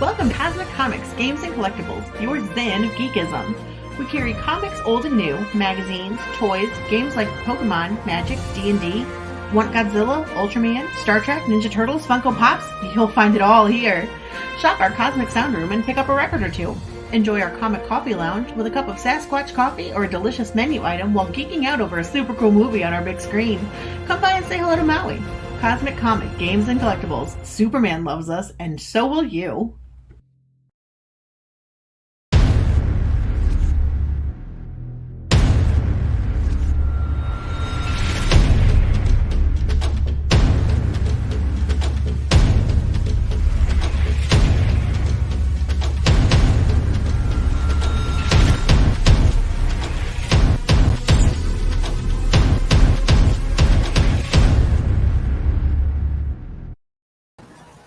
Welcome to Cosmic Comics, Games and Collectibles, your zen of geekism. We carry comics old and new, magazines, toys, games like Pokemon, Magic, D&D. Want Godzilla, Ultraman, Star Trek, Ninja Turtles, Funko Pops? You'll find it all here. Shop our Cosmic Sound Room and pick up a record or two. Enjoy our Comic Coffee Lounge with a cup of Sasquatch coffee or a delicious menu item while geeking out over a super cool movie on our big screen. Come by and say hello to Maui. Cosmic Comic, Games and Collectibles. Superman loves us, and so will you.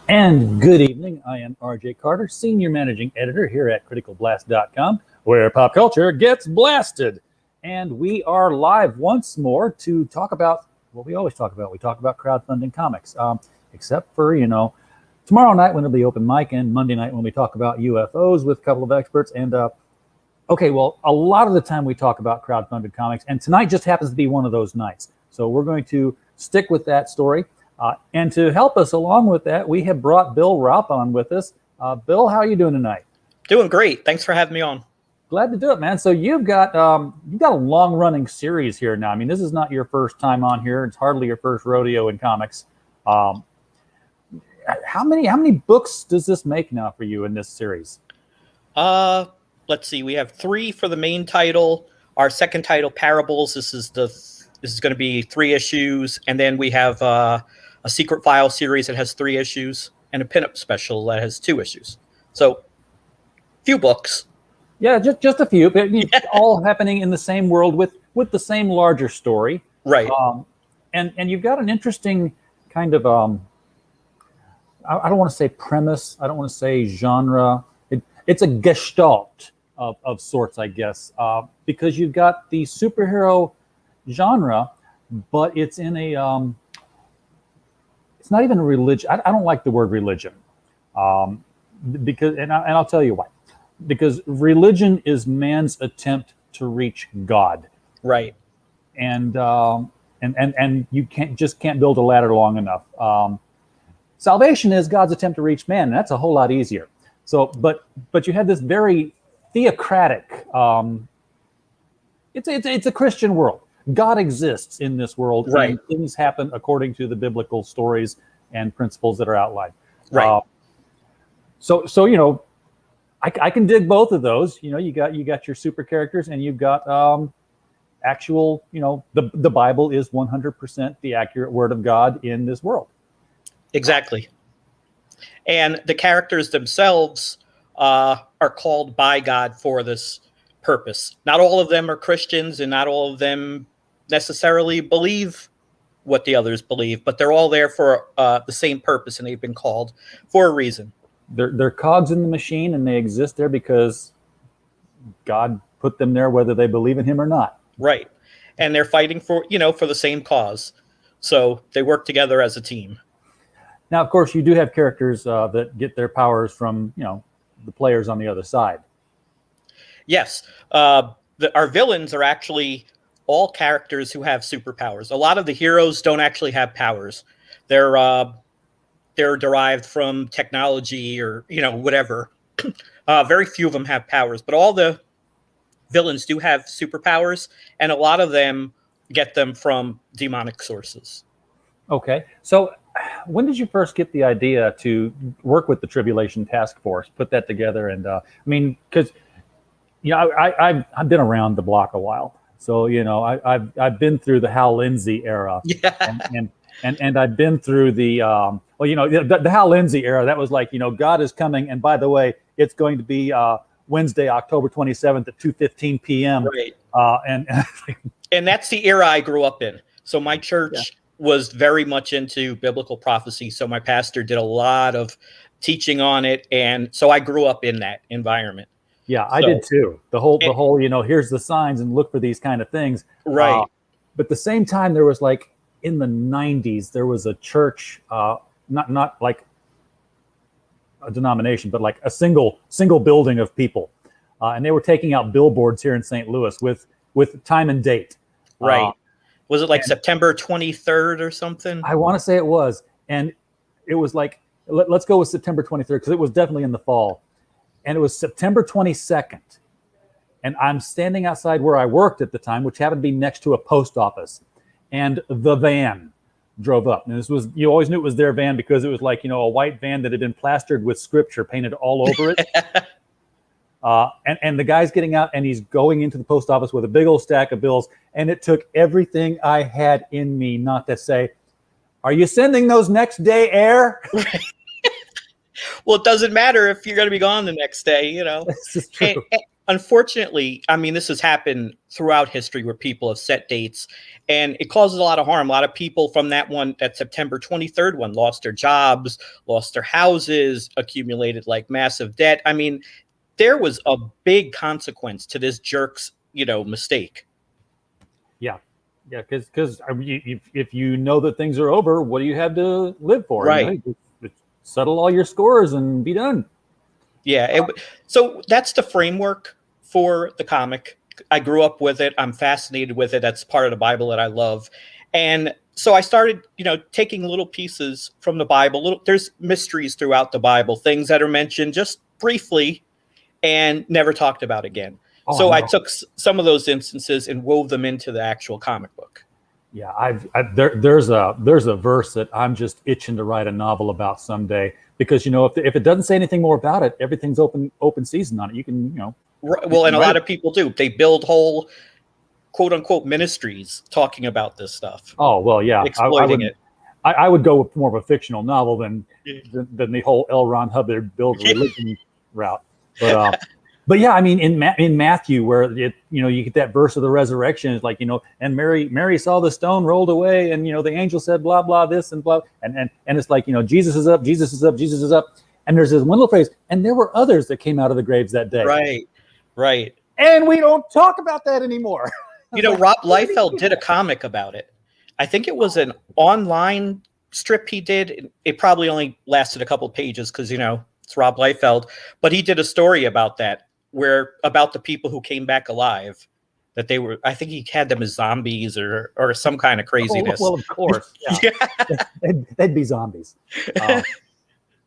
And good evening. I am RJ Carter, Senior Managing Editor here at CriticalBlast.com, where pop culture gets blasted. And we are live once more to talk about what we always talk about. We talk about crowdfunding comics, except for, tomorrow night when it'll be open mic and Monday night when we talk about UFOs with a couple of experts. And, okay, well, a lot of the time we talk about crowdfunded comics, and tonight just happens to be one of those nights. So we're going to stick with that story. And to help us along with that, we have brought Bill Raupp on with us. Bill, how are you doing tonight? Doing great. Thanks for having me on. Glad to do it, man. So you've got a long-running series here now. I mean, this is not your first time on here. It's hardly your first rodeo in comics. How many books does this make now for you in this series? Let's see. We have 3 for the main title. Our second title, Parables. This is going to be 3 issues, and then we have a Secret File series that has 3 issues, and a pinup special that has 2 issues. So, few books. Yeah, just a few, but all happening in the same world with the same larger story. Right. And you've got an interesting kind of I don't want to say premise. I don't want to say genre. It's a gestalt of sorts, I guess, because you've got the superhero genre, but it's in a it's not even a religion. I don't like the word religion, because I'll tell you why. Because religion is man's attempt to reach God, right? And you can't build a ladder long enough. Salvation is God's attempt to reach man, and that's a whole lot easier. So, but you had this very theocratic. It's a Christian world. God exists in this world, right? And things happen according to the biblical stories and principles that are outlined, right? So I can dig both of those. You got your super characters, and you've got actual. The Bible is 100% the accurate word of God in this world. Exactly, and the characters themselves are called by God for this purpose. Not all of them are Christians, and not all of them necessarily believe what the others believe, but they're all there for the same purpose, and they've been called for a reason. They're cogs in the machine, and they exist there because God put them there, whether they believe in Him or not. Right, and they're fighting for the same cause, so they work together as a team. Now, of course, you do have characters that get their powers from the players on the other side. Yes, our villains are actually all characters who have superpowers. A lot of the heroes don't actually have powers. They're derived from technology or whatever. Very few of them have powers, but all the villains do have superpowers, and a lot of them get them from demonic sources. Okay, so when did you first get the idea to work with the Tribulation Taskforce, put that together? And because I've been around the block a while, so I've been through the Hal Lindsey era, yeah. and I've been through the the Hal Lindsey era. That was like God is coming, and by the way, it's going to be Wednesday, October 27th at 2:15 p.m. Right. And that's the era I grew up in. So my church was very much into biblical prophecy. So my pastor did a lot of teaching on it, and so I grew up in that environment. Yeah, I did too. The whole, here's the signs and look for these kind of things. Right. But at the same time, there was like in the 90s, there was a church, not like a denomination, but like a single building of people, and they were taking out billboards here in St. Louis with time and date. Right. Was it like September 23rd or something? I want to say it was, and it was like let's go with September 23rd because it was definitely in the fall, and it was September 22nd. And I'm standing outside where I worked at the time, which happened to be next to a post office. And the van drove up. And you always knew it was their van because it was like, a white van that had been plastered with scripture painted all over it. And the guy's getting out and he's going into the post office with a big old stack of bills. And it took everything I had in me not to say, "Are you sending those next day air?" Well, it doesn't matter if you're going to be gone the next day, This is true. And unfortunately, I mean, this has happened throughout history where people have set dates and it causes a lot of harm. A lot of people from that September 23rd one lost their jobs, lost their houses, accumulated like massive debt. I mean, there was a big consequence to this jerk's, mistake. Yeah. Yeah. Because if you know that things are over, what do you have to live for? Right. Settle all your scores and be done. Yeah. So that's the framework for the comic. I grew up with it. I'm fascinated with it. That's part of the Bible that I love. And so I started, taking little pieces from the Bible. There's mysteries throughout the Bible, things that are mentioned just briefly and never talked about again. So I took some of those instances and wove them into the actual comic book. Yeah, there's a verse that I'm just itching to write a novel about someday because if it doesn't say anything more about it, everything's open season on it. You can Well, and a lot of people do. They build whole quote unquote ministries talking about this stuff. Oh well, yeah, exploiting it. I would go with more of a fictional novel than the whole L. Ron Hubbard build religion route. But yeah, I mean, in Matthew, where you get that verse of the resurrection, it's like and Mary saw the stone rolled away, and the angel said blah blah this and blah, and it's like Jesus is up, Jesus is up, Jesus is up, and there's this one little phrase, and there were others that came out of the graves that day. Right. And we don't talk about that anymore. Raupp Liefeld did a comic about it. I think it was an online strip he did. It probably only lasted a couple pages because it's Raupp Liefeld, but he did a story about that. About the people who came back alive, that they were, I think he had them as zombies or some kind of craziness. Well, of course. Yeah. They'd be zombies.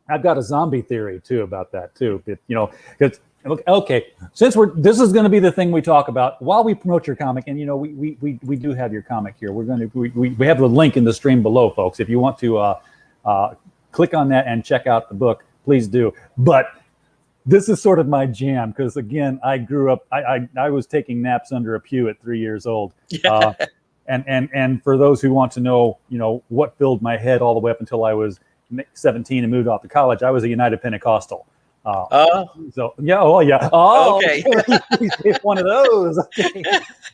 I've got a zombie theory too about that too. Because okay, since this is going to be the thing we talk about while we promote your comic, and we do have your comic here. We have the link in the stream below, folks. If you want to click on that and check out the book, please do. But this is sort of my jam because, again, I grew up. I was taking naps under a pew at 3 years old. And for those who want to know, what filled my head all the way up until I was 17 and moved off to college, I was a United Pentecostal. So yeah, okay. It's one of those. Okay.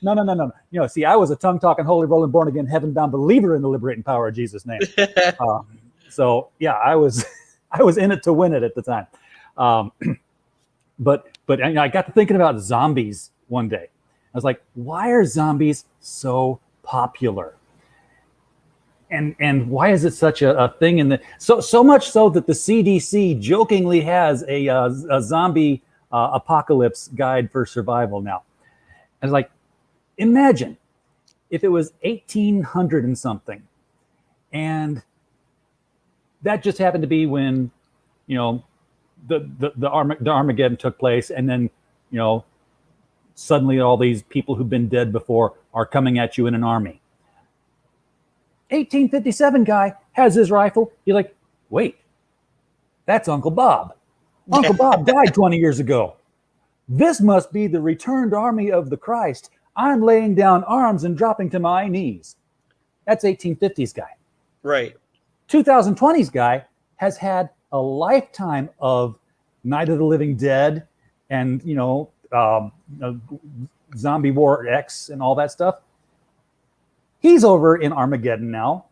No. See, I was a tongue-talking, holy rolling, born again, heaven-bound believer in the liberating power of Jesus' name. So yeah, I was in it to win it at the time. But I got to thinking about zombies one day. I was like, why are zombies so popular? And why is it such a thing in so much so that the CDC jokingly has a zombie apocalypse guide for survival now? I was like, imagine if it was 1800 and something, and that just happened to be when the Armageddon took place, and then suddenly all these people who've been dead before are coming at you in an army. 1857 guy has his rifle. You're like, wait, that's Uncle Bob. Uncle Bob died 20 years ago. This must be the returned army of the Christ. I'm laying down arms and dropping to my knees. That's 1850s guy. Right. 2020s guy has had a lifetime of Night of the Living Dead and, Zombie War X and all that stuff. He's over in Armageddon now,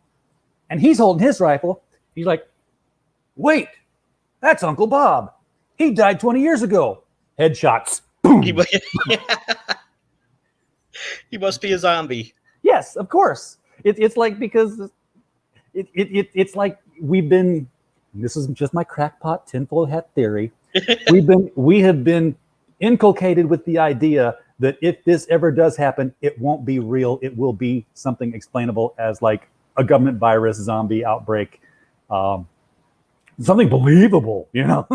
and he's holding his rifle. He's like, wait, that's Uncle Bob. He died 20 years ago. Headshots. Boom. He must be a zombie. Yes, of course. It's like because it's like we've been this is just my crackpot tinfoil hat theory. We have been inculcated with the idea that if this ever does happen, it won't be real. It will be something explainable as like a government virus, zombie outbreak, something believable, you know.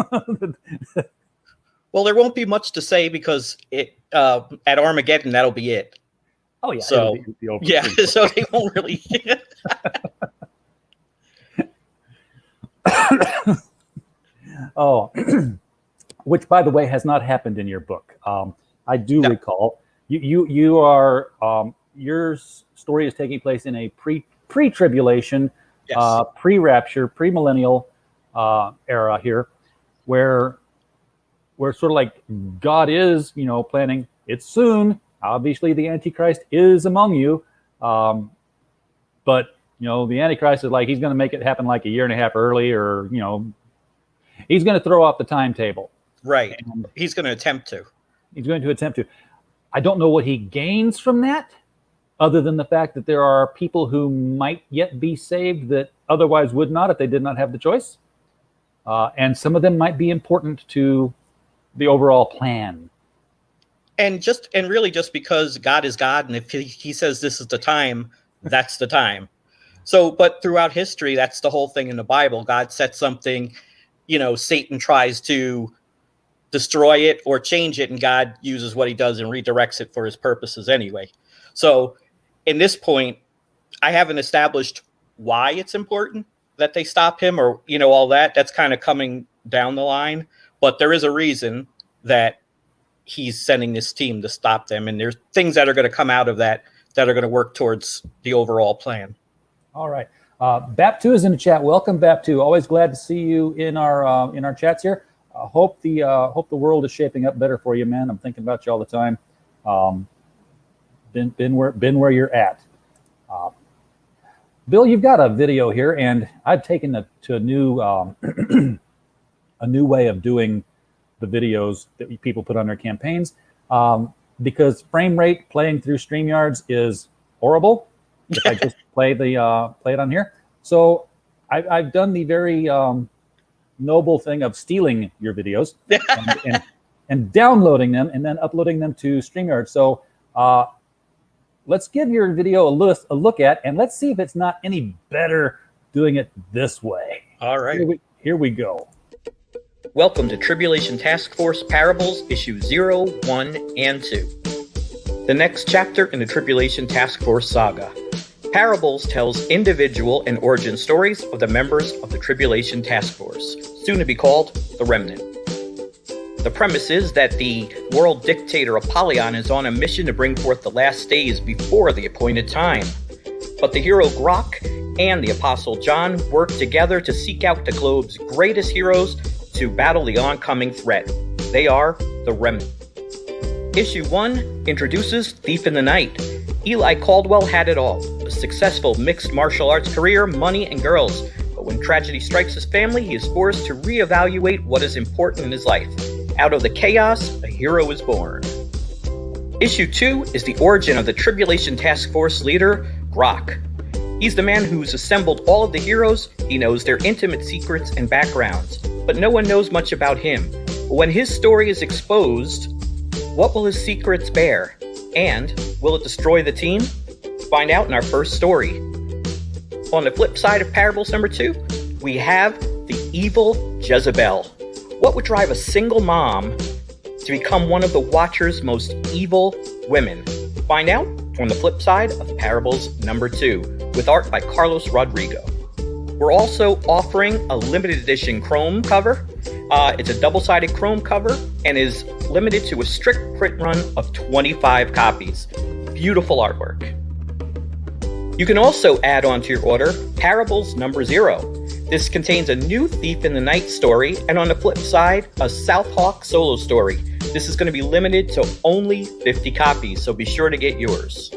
Well, there won't be much to say because at Armageddon, that'll be it. Oh yeah. So yeah, so they won't really. Oh, which by the way has not happened in your book. I do recall you are your story is taking place in a pre-tribulation, Yes. Pre-rapture, pre-millennial era here, where sort of like God is, you know, planning. It's soon. Obviously, the Antichrist is among you, but you know the Antichrist is like he's going to make it happen like a year and a half early, or you know, he's going to throw off the timetable. Right. And he's going to attempt to. He's going to attempt to. I don't know what he gains from that, other than the fact that there are people who might yet be saved that otherwise would not if they did not have the choice, and some of them might be important to the overall plan. And really just because God is God, and if he says this is the time, that's the time. So, but throughout history, that's the whole thing in the Bible. God sets something, you know, Satan tries to destroy it or change it, and God uses what he does and redirects it for his purposes anyway. So in this point, I haven't established why it's important that they stop him, or, you know, all that. That's kind of coming down the line. But there is a reason that he's sending this team to stop them. And there's things that are going to come out of that are going to work towards the overall plan. All right. BAP2 is in the chat. Welcome, BAP2. Always glad to see you in our chats here. Hope the world is shaping up better for you, man. I'm thinking about you all the time. Been where you're at. Bill, you've got a video here, and I've taken it to a new a new way of doing the videos that people put on their campaigns, because frame rate playing through StreamYards is horrible. If I just play it on here, so I've done the very noble thing of stealing your videos and downloading them and then uploading them to StreamYard. So let's give your video a look at, and let's see if it's not any better doing it this way. All right. Here we go. Welcome to Tribulation Taskforce Parables, Issue 0, 1, and 2. The next chapter in the Tribulation Taskforce saga. Parables tells individual and origin stories of the members of the Tribulation Taskforce, soon to be called the Remnant. The premise is that the world dictator Apollyon is on a mission to bring forth the last days before the appointed time. But the hero Raupp and the Apostle John work together to seek out the globe's greatest heroes to battle the oncoming threat. They are the Remnant. Issue 1 introduces Thief in the Night. Eli Caldwell had it all: a successful mixed martial arts career, money, and girls. But when tragedy strikes his family, he is forced to reevaluate what is important in his life. Out of the chaos, a hero is born. Issue 2 is the origin of the Tribulation Task Force leader, Raupp. He's the man who's assembled all of the heroes. He knows their intimate secrets and backgrounds, but no one knows much about him. But when his story is exposed, what will his secrets bear? And will it destroy the team? Find out in our first story. On the flip side of Parables number 2, we have the evil Jezebel. What would drive a single mom to become one of the Watcher's most evil women? Find out on the flip side of Parables number 2, with art by Carlos Rodrigo. We're also offering a limited edition chrome cover. It's a double-sided chrome cover and is limited to a strict print run of 25 copies. Beautiful artwork. You can also add on to your order Parables number 0. This contains a new Thief in the Night story, and on the flip side, a South Hawk solo story. This is going to be limited to only 50 copies, so be sure to get yours.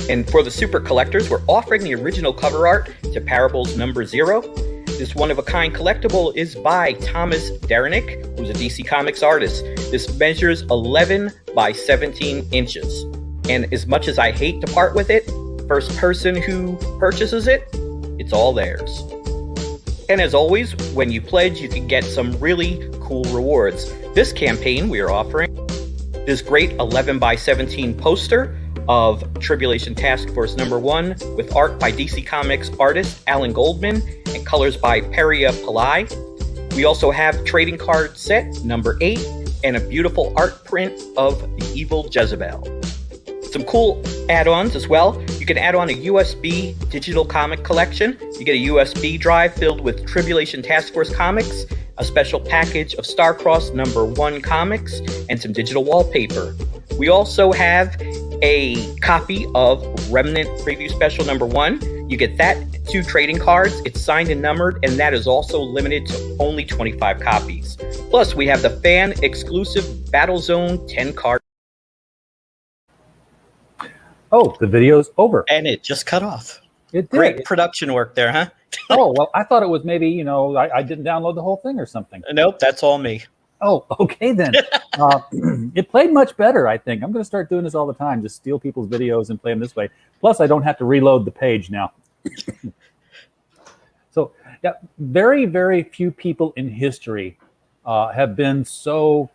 And for the super collectors, we're offering the original cover art to Parables number 0. This one-of-a-kind collectible is by Thomas Derenick, who's a DC Comics artist. This measures 11 by 17 inches. And as much as I hate to part with it, first person who purchases it, it's all theirs. And as always, when you pledge, you can get some really cool rewards. This campaign, we are offering this great 11 by 17 poster of Tribulation Taskforce #1 with art by DC Comics artist Alan Goldman and colors by Peria Pillai. We also have trading card set #8 and a beautiful art print of the evil Jezebel. Some cool add-ons as well. You can add on a USB digital comic collection. You get a USB drive filled with Tribulation Task Force comics, a special package of Starcross #1 comics, and some digital wallpaper. We also have a copy of Remnant Preview Special #1. You get that, 2 trading cards. It's signed and numbered, and that is also limited to only 25 copies. Plus, we have the fan-exclusive Battlezone 10 card. Oh, the video's over. And it just cut off. It did. Great production work there, huh? Oh, well, I thought it was maybe, I didn't download the whole thing or something. Nope, that's all me. Oh, okay then. It played much better, I think. I'm going to start doing this all the time, just steal people's videos and play them this way. Plus, I don't have to reload the page now. So, yeah, very, very few people in history have been so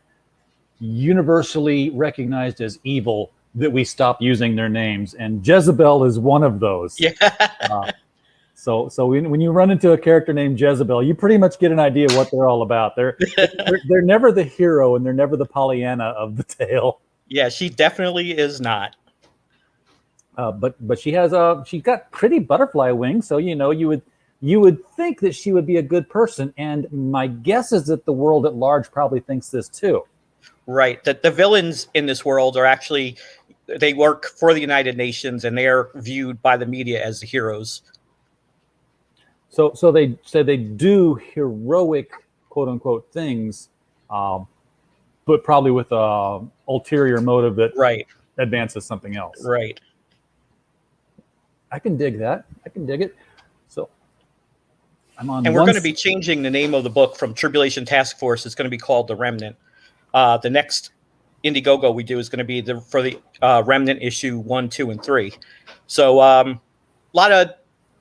universally recognized as evil that we stop using their names, and Jezebel is one of those. Yeah. So when you run into a character named Jezebel, you pretty much get an idea what they're all about. They're never the hero, and they're never the Pollyanna of the tale. Yeah, she definitely is not. But she's got pretty butterfly wings, so you would think that she would be a good person, and my guess is that the world at large probably thinks this too. Right. That the villains in this world are actually, they work for the United Nations, and they are viewed by the media as the heroes. So they say they do heroic, quote unquote, things, but probably with a ulterior motive that advances something else. Right. I can dig that. I can dig it. So I'm on. And we're going to be changing the name of the book from Tribulation Task Force. It's going to be called The Remnant. The next Indiegogo we do is going to be for the Remnant issue 1, 2, and 3. So a lot of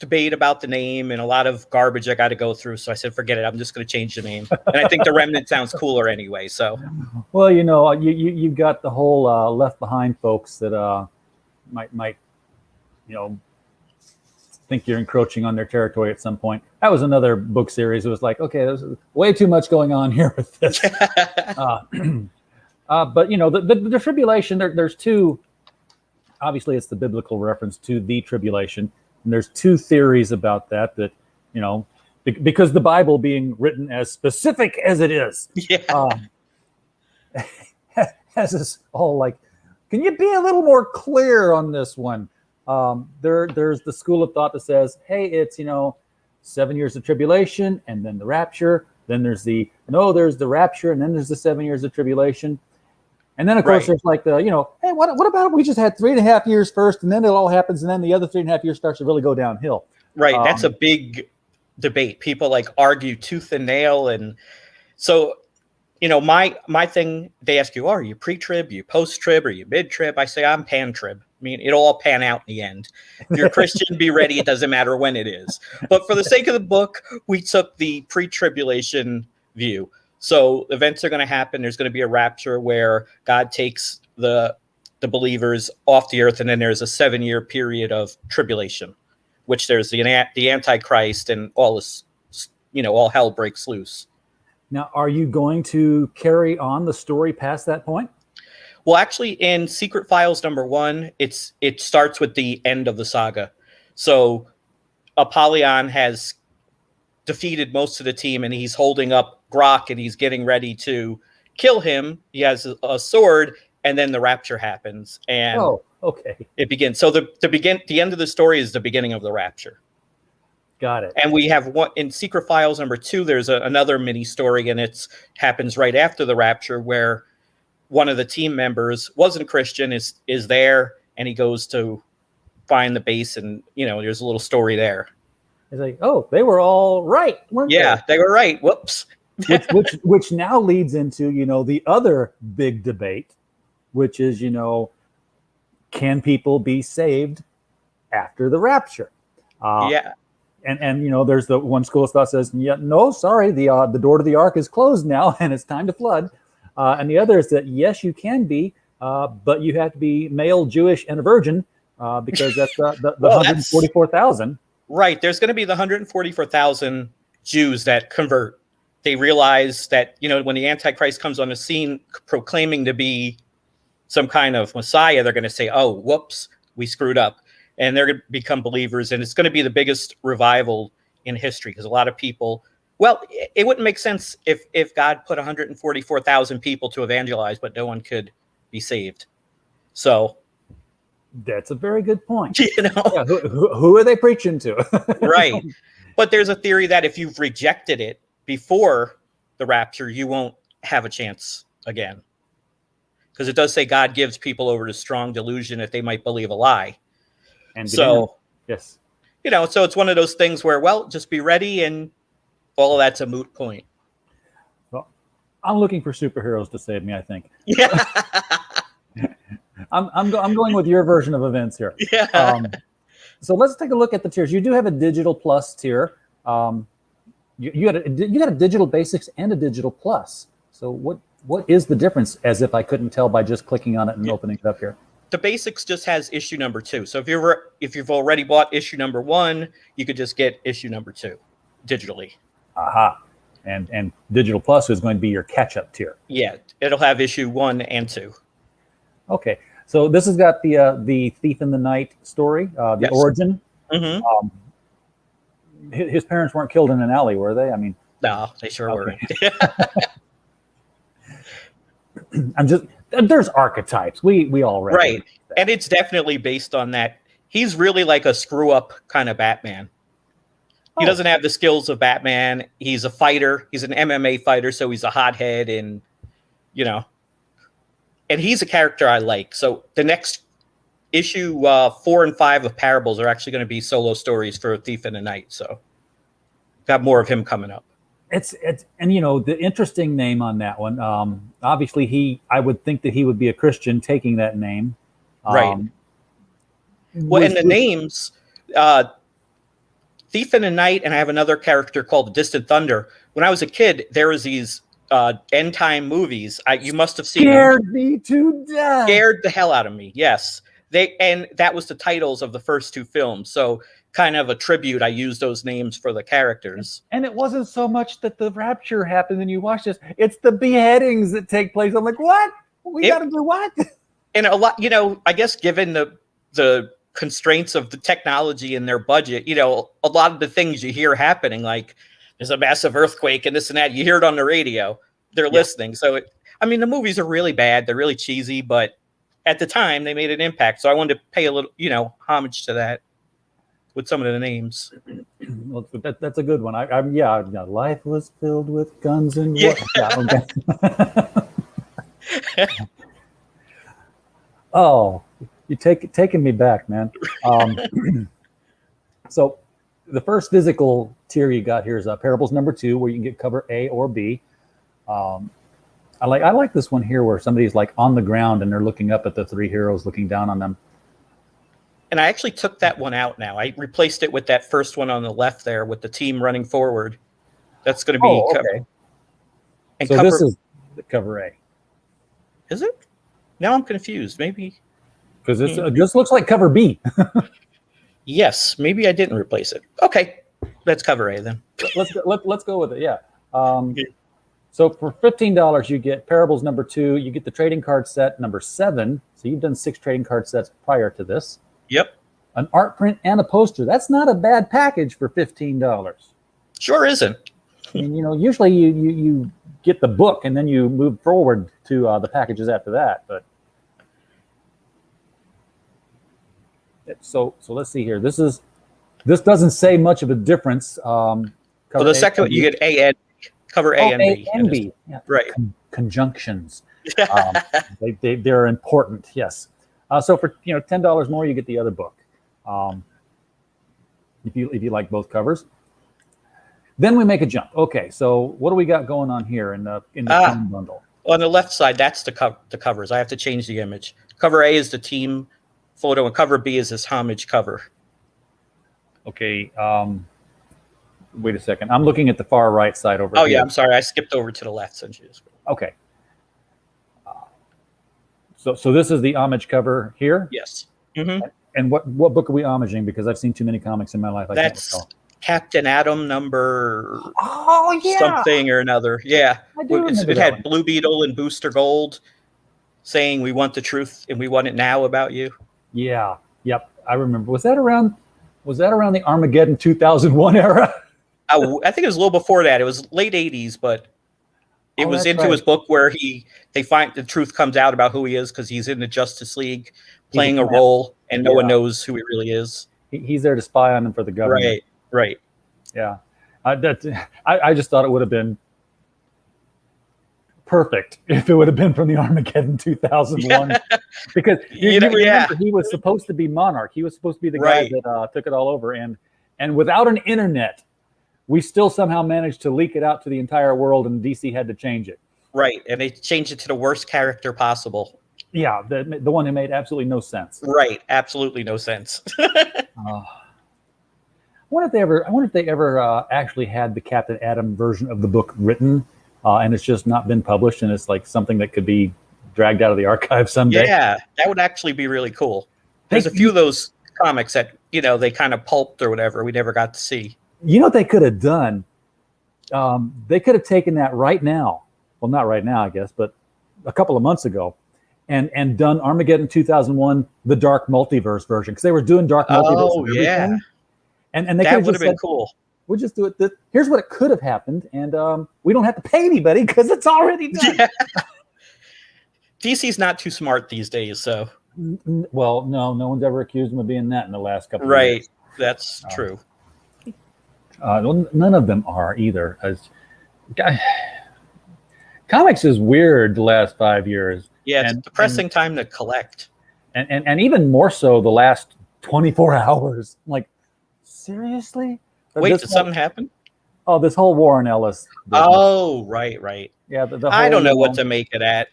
debate about the name and a lot of garbage I got to go through. So I said, forget it. I'm just going to change the name. And I think the Remnant sounds cooler anyway. So, well, you've got the whole Left Behind folks that might think you're encroaching on their territory at some point. That was another book series. It was like, okay, there's way too much going on here with this. But the tribulation. There's two. Obviously, it's the biblical reference to the tribulation. And there's 2 theories about that, because the Bible being written as specific as it is, has us all like, can you be a little more clear on this one? There's the school of thought that says, hey, it's, 7 years of tribulation and then the rapture. Then there's the rapture and then there's the 7 years of tribulation. And then, of course, there's like the, hey, what about if we just had 3.5 years first, and then it all happens, and then the other 3.5 years starts to really go downhill. Right. That's a big debate. People argue tooth and nail. And so, my thing, they ask you, are you pre-trib, are you post-trib, are you mid-trib? I say, I'm pan-trib. I mean, it'll all pan out in the end. If you're a Christian, be ready. It doesn't matter when it is. But for the sake of the book, we took the pre-tribulation view. So events are going to happen. There's going to be a rapture where God takes the believers off the earth, and then there's a 7-year period of tribulation, which there's the Antichrist and all this, all hell breaks loose. Now, are you going to carry on the story past that point? Well, actually, in Secret Files #1, it starts with the end of the saga. So Apollyon has defeated most of the team, and he's holding up Grok, and he's getting ready to kill him. He has a sword, and then the rapture happens, and it begins. So the end of the story is the beginning of the rapture. Got it. And we have one in Secret Files #2. There's another mini story, and it happens right after the rapture, where one of the team members wasn't Christian, is there, and he goes to find the base, and there's a little story there. It's like, oh, they were all right, weren't they? Yeah, they were right. Whoops. which now leads into the other big debate, which is can people be saved after the rapture? And there's the one school of thought says, yeah, no, sorry, the door to the ark is closed now, and it's time to flood. And the other is that yes, you can be, but you have to be male, Jewish, and a virgin, because that's the Well, 144,000. Right. There's going to be the 144,000 Jews that convert. They realize that, when the Antichrist comes on the scene proclaiming to be some kind of Messiah, they're going to say, oh, whoops, we screwed up. And they're going to become believers. And it's going to be the biggest revival in history because a lot of people, well, it wouldn't make sense if God put 144,000 people to evangelize, but no one could be saved. So that's a very good point. Yeah, who are they preaching to? Right. But there's a theory that if you've rejected it before the rapture, you won't have a chance again. Because it does say God gives people over to strong delusion that they might believe a lie. And so, yes, so it's one of those things where, well, just be ready, and all of that's a moot point. Well, I'm looking for superheroes to save me, I think. Yeah. I'm going with your version of events here. Yeah. So let's take a look at the tiers. You do have a digital plus tier. You got a digital basics and a digital plus. So what is the difference? As if I couldn't tell by just clicking on it and opening it up here. The basics just has issue number 2. So if you've already bought issue number 1, you could just get issue number 2 digitally. Aha. And digital plus is going to be your catch-up tier. Yeah, it'll have issue 1 and 2. Okay, so this has got the Thief in the Night story, the origin. Mm-hmm. His parents weren't killed in an alley, were they? I mean, no, they sure weren't. There's archetypes. We all read right, and it's definitely based on that. He's really like a screw up kind of Batman. He doesn't have the skills of Batman. He's a fighter. He's an MMA fighter, so he's a hothead, and and he's a character I like. So the next issue 4 and 5 of Parables are actually going to be solo stories for Thief in the Night. So got more of him coming up. It's and the interesting name on that one. Obviously, I would think that he would be a Christian taking that name. Right. Well, and the names, Thief in the Night, and I have another character called the Distant Thunder. When I was a kid, there was these end time movies. You must have seen Scared me to death. Scared the hell out of me. Yes. And that was the titles of the first 2 films. So kind of a tribute. I used those names for the characters. And it wasn't so much that the rapture happened and you watch this. It's the beheadings that take place. I'm like, what? We got to do what? And a lot, I guess given the constraints of the technology and their budget, a lot of the things you hear happening, like there's a massive earthquake and this and that, you hear it on the radio. They're listening. So, the movies are really bad. They're really cheesy, but at the time they made an impact. So I wanted to pay a little, homage to that with some of the names. Well, that's a good one. Life was filled with guns and Oh, you're taking me back, man. So the first physical tier you got here is Parables number 2, where you can get cover A or B. I like this one here where somebody's like on the ground and they're looking up at the 3 heroes looking down on them. And I actually took that one out now. I replaced it with that first one on the left there with the team running forward. That's going to be okay. And so this is the cover A. Is it? Now I'm confused. Maybe. Because it just looks like cover B. Yes, maybe I didn't replace it. Okay, let's cover A then. Let's go with it. Yeah. So for $15, you get Parables number 2. You get the trading card set number 7. So you've done 6 trading card sets prior to this. Yep. An art print and a poster. That's not a bad package for $15. Sure isn't. Usually you get the book and then you move forward to the packages after that. But so let's see here. This doesn't say much of a difference. So the second one, you get A and cover A and B. A and B. Yeah. Right. Conjunctions. They're important. Yes. So for $10 more, you get the other book. If you like both covers. Then we make a jump. Okay, so what do we got going on here in the team bundle? On the left side, that's the covers. I have to change the image. Cover A is the team photo, and cover B is this homage cover. Okay. Wait a second. I'm looking at the far right side over Oh, here. yeah, I'm sorry. I skipped over to the left since you just... Okay. So this is the homage cover here. Yes. Mm-hmm. And what book are we homaging? Because I've seen too many comics in my life. That's Captain Atom number yeah, something or another. Yeah. I do remember It that had one. Blue Beetle and Booster Gold saying, "We want the truth and we want it now about you." Yeah. Yep. I remember. Was that around the Armageddon 2001 era? I think it was a little before that. It was late 80s, but it was into his book where they find the truth comes out about who he is because he's in the Justice League playing a role and no one knows who he really is. He's there to spy on him for the government. Right. Yeah. I just thought it would have been perfect if it would have been from the Armageddon 2001. Because you remember he was supposed to be Monarch. He was supposed to be the guy that took it all over. And without an internet, we still somehow managed to leak it out to the entire world, and DC had to change it. Right. And they changed it to the worst character possible. Yeah, the one who made absolutely no sense. Right. Absolutely no sense. I wonder if they ever actually had the Captain Atom version of the book written, and it's just not been published, and it's like something that could be dragged out of the archive someday. Yeah, that would actually be really cool. There's a few of those comics that, they kind of pulped or whatever we never got to see. You know what they could have done? They could have taken that right now. Well, not right now, I guess, but a couple of months ago, and done Armageddon 2001, the Dark Multiverse version, because they were doing Dark Multiverse. Oh, yeah. And they that would have been cool. We'll just do it. Here's what it could have happened, and we don't have to pay anybody because it's already done. Yeah. DC's not too smart these days, so. Well, no one's ever accused them of being that in the last couple of years. Right, that's true. None of them are either. Comics is weird the last 5 years. Yeah, it's a depressing time to collect. And even more so the last 24 hours. Like, seriously? Wait, did something happen? Oh, this whole Warren Ellis business. Oh, right. Yeah, the I don't know what to make of that.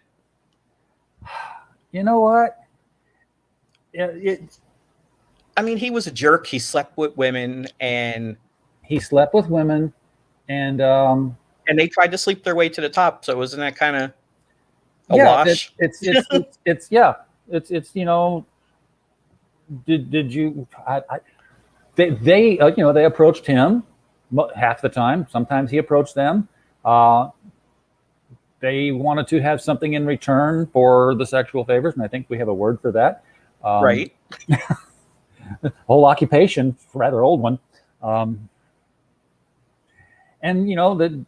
You know what? I mean, he was a jerk. He slept with women, and they tried to sleep their way to the top. So wasn't that kind of a wash? It's did you? They approached him half the time. Sometimes he approached them. They wanted to have something in return for the sexual favors, and I think we have a word for that. Right. Whole occupation, rather old one. And that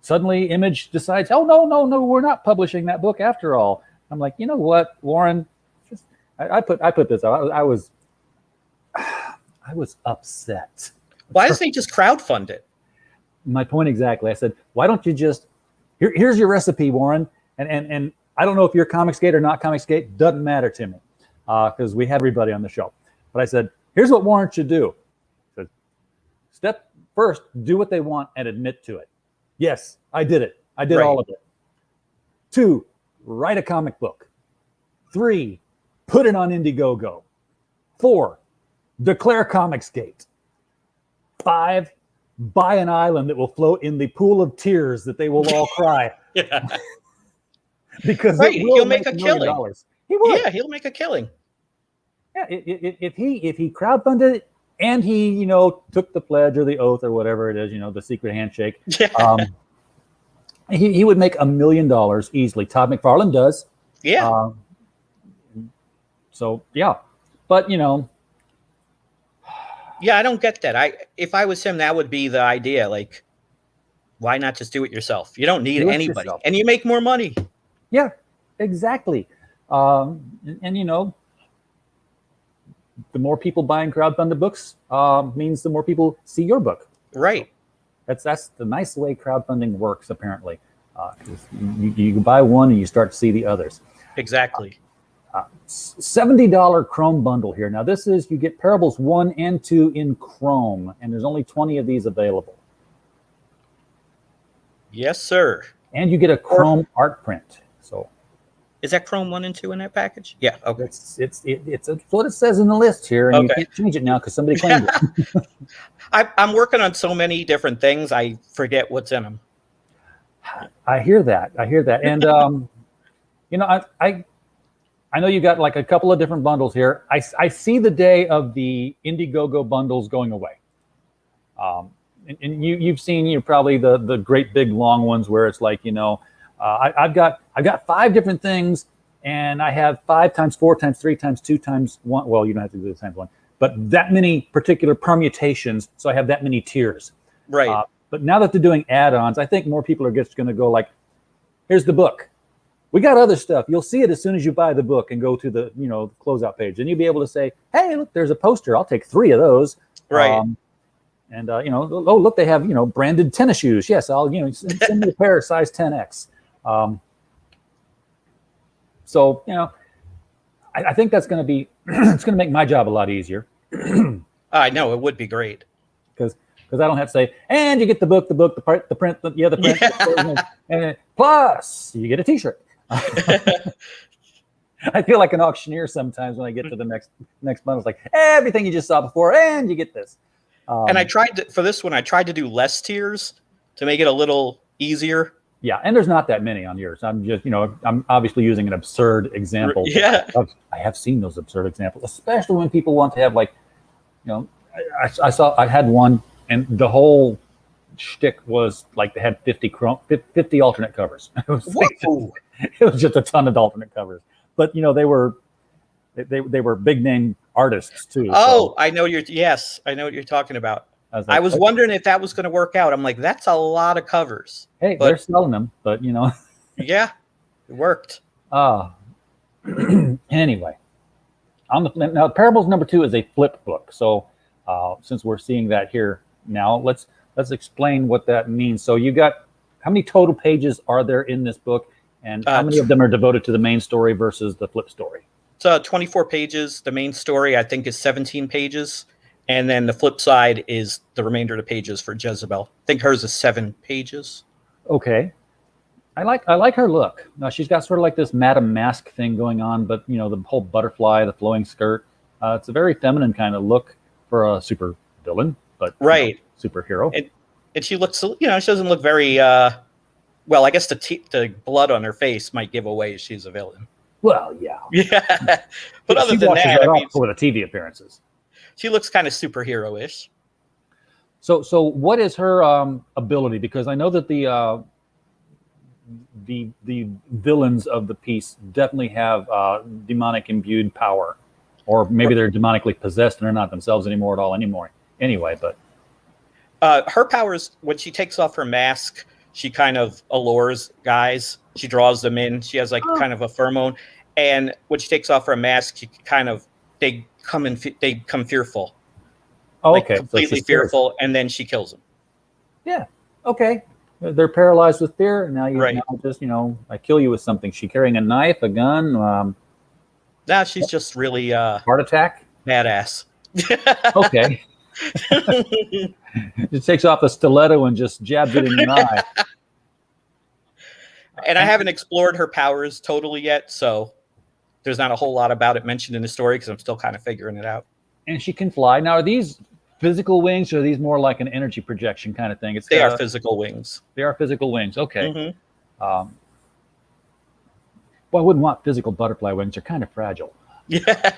suddenly Image decides, oh, no, we're not publishing that book after all. I'm like, you know what, Warren? I put this out. I was upset. Why doesn't he just crowdfund it? My point exactly. I said, why don't you just here's your recipe, Warren, and I don't know if you're Comicsgate or not Comicsgate, doesn't matter to me, because we have everybody on the show. But I said, here's what Warren should do. I said, step first, do what they want and admit to it. Yes, I did it. I did all of it. 2, write a comic book. 3, put it on Indiegogo. 4, declare Comicsgate. 5, buy an island that will float in the pool of tears that they will all cry. Yeah. Because he'll make a killing. He will. Yeah, he'll make a killing. Yeah, if he crowdfunded it and he took the pledge or the oath or whatever it is, the secret handshake, he would make $1 million easily. Todd McFarlane does. Yeah. So yeah, but yeah, I don't get that. If I was him, that would be the idea. Like, why not just do it yourself? You don't need anybody, and you make more money. Yeah, exactly. And the more people buying crowdfunded books means the more people see your book. Right. So that's the nice way crowdfunding works, apparently. You buy one and you start to see the others. Exactly. $70 Chrome bundle here. Now this is, you get Parables 1 and 2 in Chrome, and there's only 20 of these available. Yes, sir. And you get a Chrome art print. So Is that Chrome 1 and 2 in that package? Yeah. Okay. It's what it says in the list here, and you Okay. can't change it now because somebody claimed it. I'm working on so many different things, I forget what's in them. I hear that. And I know you got like a couple of different bundles here. I see the day of the Indiegogo bundles going away. And you've seen probably the great big long ones where it's like I've got 5 different things, and I have 5 times 4 times 3 times 2 times 1. Well, you don't have to do the times 1, but that many particular permutations. So I have that many tiers. Right. But now that they're doing add-ons, I think more people are just going to go like, here's the book. We got other stuff. You'll see it as soon as you buy the book and go to the closeout page, and you'll be able to say, hey, look, there's a poster. I'll take 3 of those. Right. Oh, look, they have branded tennis shoes. Yes, I'll send me a pair of size 10X. So I think that's going to be it's going to make my job a lot easier. I know it would be great because I don't have to say, and you get the book, the print, the print, Yeah. and plus you get a T-shirt. I feel like an auctioneer sometimes when I get to the next bundle. It's like everything you just saw before, and you get this. And I tried to do less tiers to make it a little easier. Yeah, and there's not that many on yours. I'm just, I'm obviously using an absurd example. Yeah. I have seen those absurd examples, especially when people want to have like, I had one, and the whole shtick was like they had 50 alternate covers. It was just a ton of alternate covers, but they were big name artists too. Oh, so. I know what you're talking about. I was wondering if that was going to work out. I'm like, that's a lot of covers. Hey, they're selling them, but Yeah, it worked. Anyway, now Parables number 2 is a flip book. So since we're seeing that here now, let's explain what that means. So you got, how many total pages are there in this book, and how many of them are devoted to the main story versus the flip story? It's 24 pages. The main story, I think, is 17 pages. And then the flip side is the remainder of the pages for Jezebel. I think hers is 7 pages. Okay. I like her look. Now she's got sort of like this Madame Mask thing going on, but the whole butterfly, the flowing skirt. It's a very feminine kind of look for a super villain, but right, superhero. And she looks, she doesn't look very well. I guess the blood on her face might give away she's a villain. Well, yeah. Yeah, but other than washes that, right off for the TV appearances. She looks kind of superhero-ish. So what is her ability? Because I know that the villains of the piece definitely have demonic imbued power, or maybe they're demonically possessed and they're not themselves anymore. Anyway, but her powers, when she takes off her mask, she kind of allures guys. She draws them in. She has like kind of a pheromone, and when she takes off her mask, she they come fearful. Oh, like okay. Completely fearful, and then she kills them. Yeah. Okay. They're paralyzed with fear. Now just I kill you with something. She carrying a knife, a gun. Now she's just really heart attack. Badass. Okay. Just takes off a stiletto and just jabs it in your eye. And I haven't explored her powers totally yet, so there's not a whole lot about it mentioned in the story because I'm still kind of figuring it out. And she can fly. Now, are these physical wings, or are these more like an energy projection kind of thing? They are physical wings. They are physical wings. Okay. Mm-hmm. Well, I wouldn't want physical butterfly wings. They're kind of fragile. Yeah.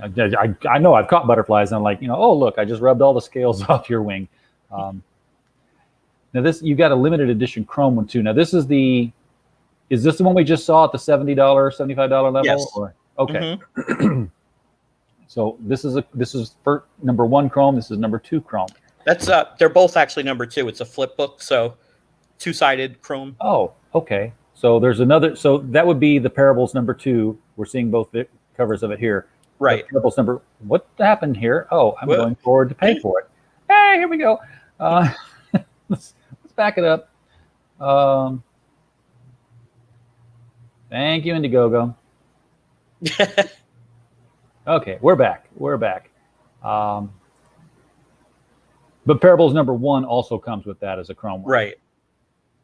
I know I've caught butterflies, and I'm like, oh, look, I just rubbed all the scales off your wing. Now this, you got a limited edition Chrome one too. Now this is is this the one we just saw at the $70, $75 level? Yes. Okay. Mm-hmm. So this is for number 1 Chrome. This is number 2 Chrome. That's they're both actually number 2. It's a flip book, so 2-sided Chrome. Oh, okay. So there's another. So that would be the Parables number 2. We're seeing both covers of it here. Right. The Parables number. What happened here? Oh, I'm going forward to pay for it. Hey, here we go. Let's back it up. Thank you, Indiegogo. Okay, we're back. But Parables number 1 also comes with that as a Chrome one. Right.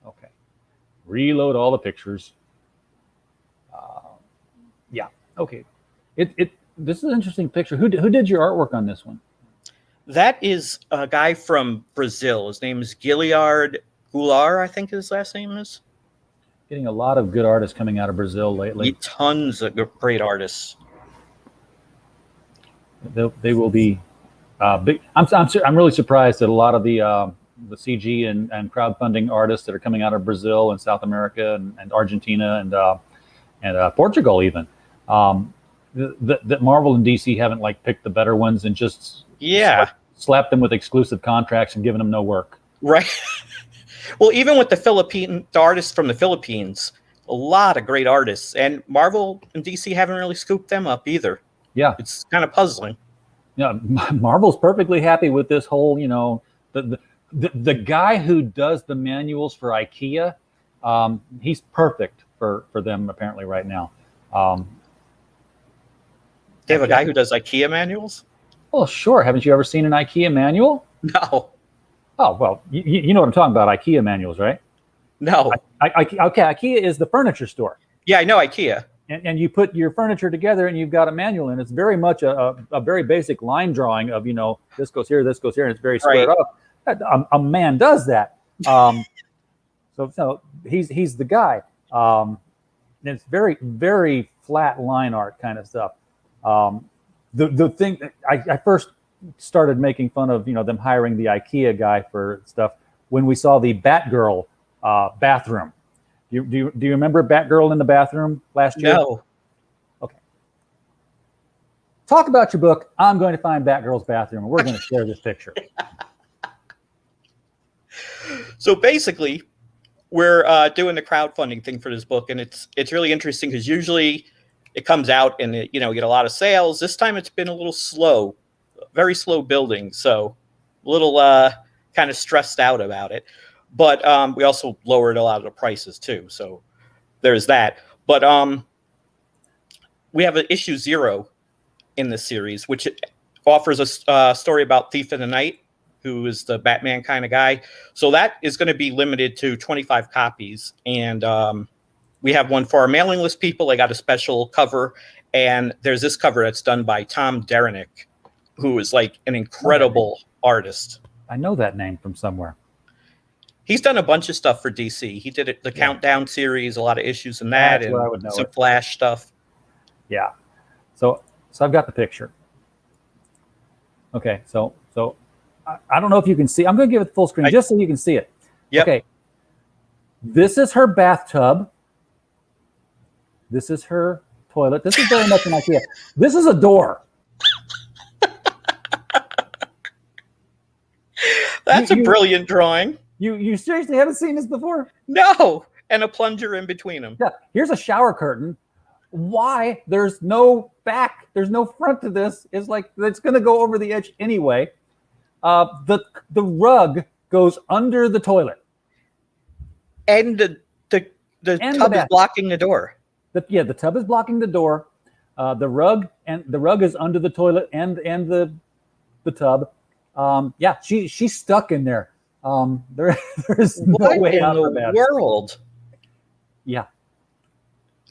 Okay. Reload all the pictures. Yeah. Okay. This is an interesting picture. Who did your artwork on this one? That is a guy from Brazil. His name is Giliard Goulart, I think his last name is. Getting a lot of good artists coming out of Brazil lately. Tons of great artists. They will be big. I'm really surprised that a lot of the CG and crowdfunding artists that are coming out of Brazil and South America and Argentina and Portugal even, that Marvel and DC haven't like picked the better ones and just slapped them with exclusive contracts and given them no work. Right. Well, even with the artists from the Philippines, a lot of great artists, and Marvel and DC haven't really scooped them up either. Yeah, it's kind of puzzling. Yeah, Marvel's perfectly happy with this whole, the guy who does the manuals for IKEA, he's perfect for them apparently right now. They have a guy who does IKEA manuals? Well, sure. Haven't you ever seen an IKEA manual? No. Oh, well, you know what I'm talking about, IKEA manuals, right? No. Okay, IKEA is the furniture store. Yeah, I know IKEA. And you put your furniture together and you've got a manual, and it's very much a very basic line drawing of, this goes here, and it's very squared up. A man does that. So he's the guy. And it's very, very flat line art kind of stuff. The thing I first started making fun of, them hiring the IKEA guy for stuff when we saw the Batgirl bathroom. Do you remember Batgirl in the bathroom last year? No. Okay. Talk about your book. I'm going to find Batgirl's bathroom, and we're going to share this picture. So basically, we're doing the crowdfunding thing for this book, and it's really interesting because usually it comes out and you get a lot of sales. This time it's been a little slow, very slow building, so a little kind of stressed out about it. But we also lowered a lot of the prices too, so there's that. But we have an issue 0 in this series, which offers a story about Thief in the Night, who is the Batman kind of guy. So that is going to be limited to 25 copies. And we have one for our mailing list people. They got a special cover. And there's this cover that's done by Tom Derenick, who is like an incredible artist. I know that name from somewhere. He's done a bunch of stuff for DC. He did the Countdown series, a lot of issues in that, That's and where I would know some it. Flash stuff. Yeah. So I've got the picture. Okay. So I don't know if you can see. I'm going to give it full screen just so you can see it. Yep. Okay. This is her bathtub. This is her toilet. This is very much an IKEA. This is a door. That's a brilliant drawing. You seriously haven't seen this before? No. And a plunger in between them. Yeah. Here's a shower curtain. Why there's no back, there's no front to this is like it's going to go over the edge anyway. The rug goes under the toilet. And the tub is blocking the door. The tub is blocking the door. The rug is under the toilet and the tub. She's stuck in there. There's no way out of that. World. Yeah.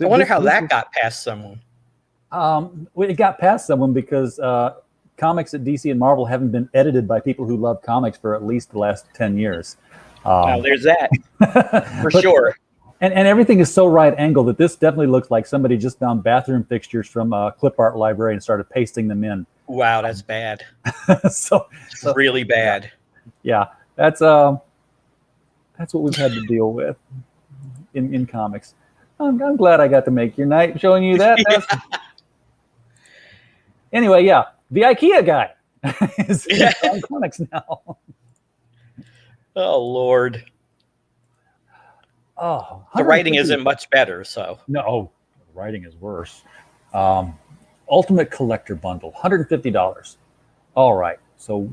I wonder how that got past someone. It got past someone because comics at DC and Marvel haven't been edited by people who love comics for at least the last 10 years. Well, there's that for sure. And everything is so right angled that this definitely looks like somebody just found bathroom fixtures from a clip art library and started pasting them in. Wow, that's bad. so really bad. Yeah, that's what we've had to deal with in comics. I'm glad I got to make your night showing you that. Anyway, yeah, the IKEA guy is on comics now. Oh Lord. Oh, the writing isn't much better. So no, the writing is worse. Ultimate Collector Bundle, $150. All right, so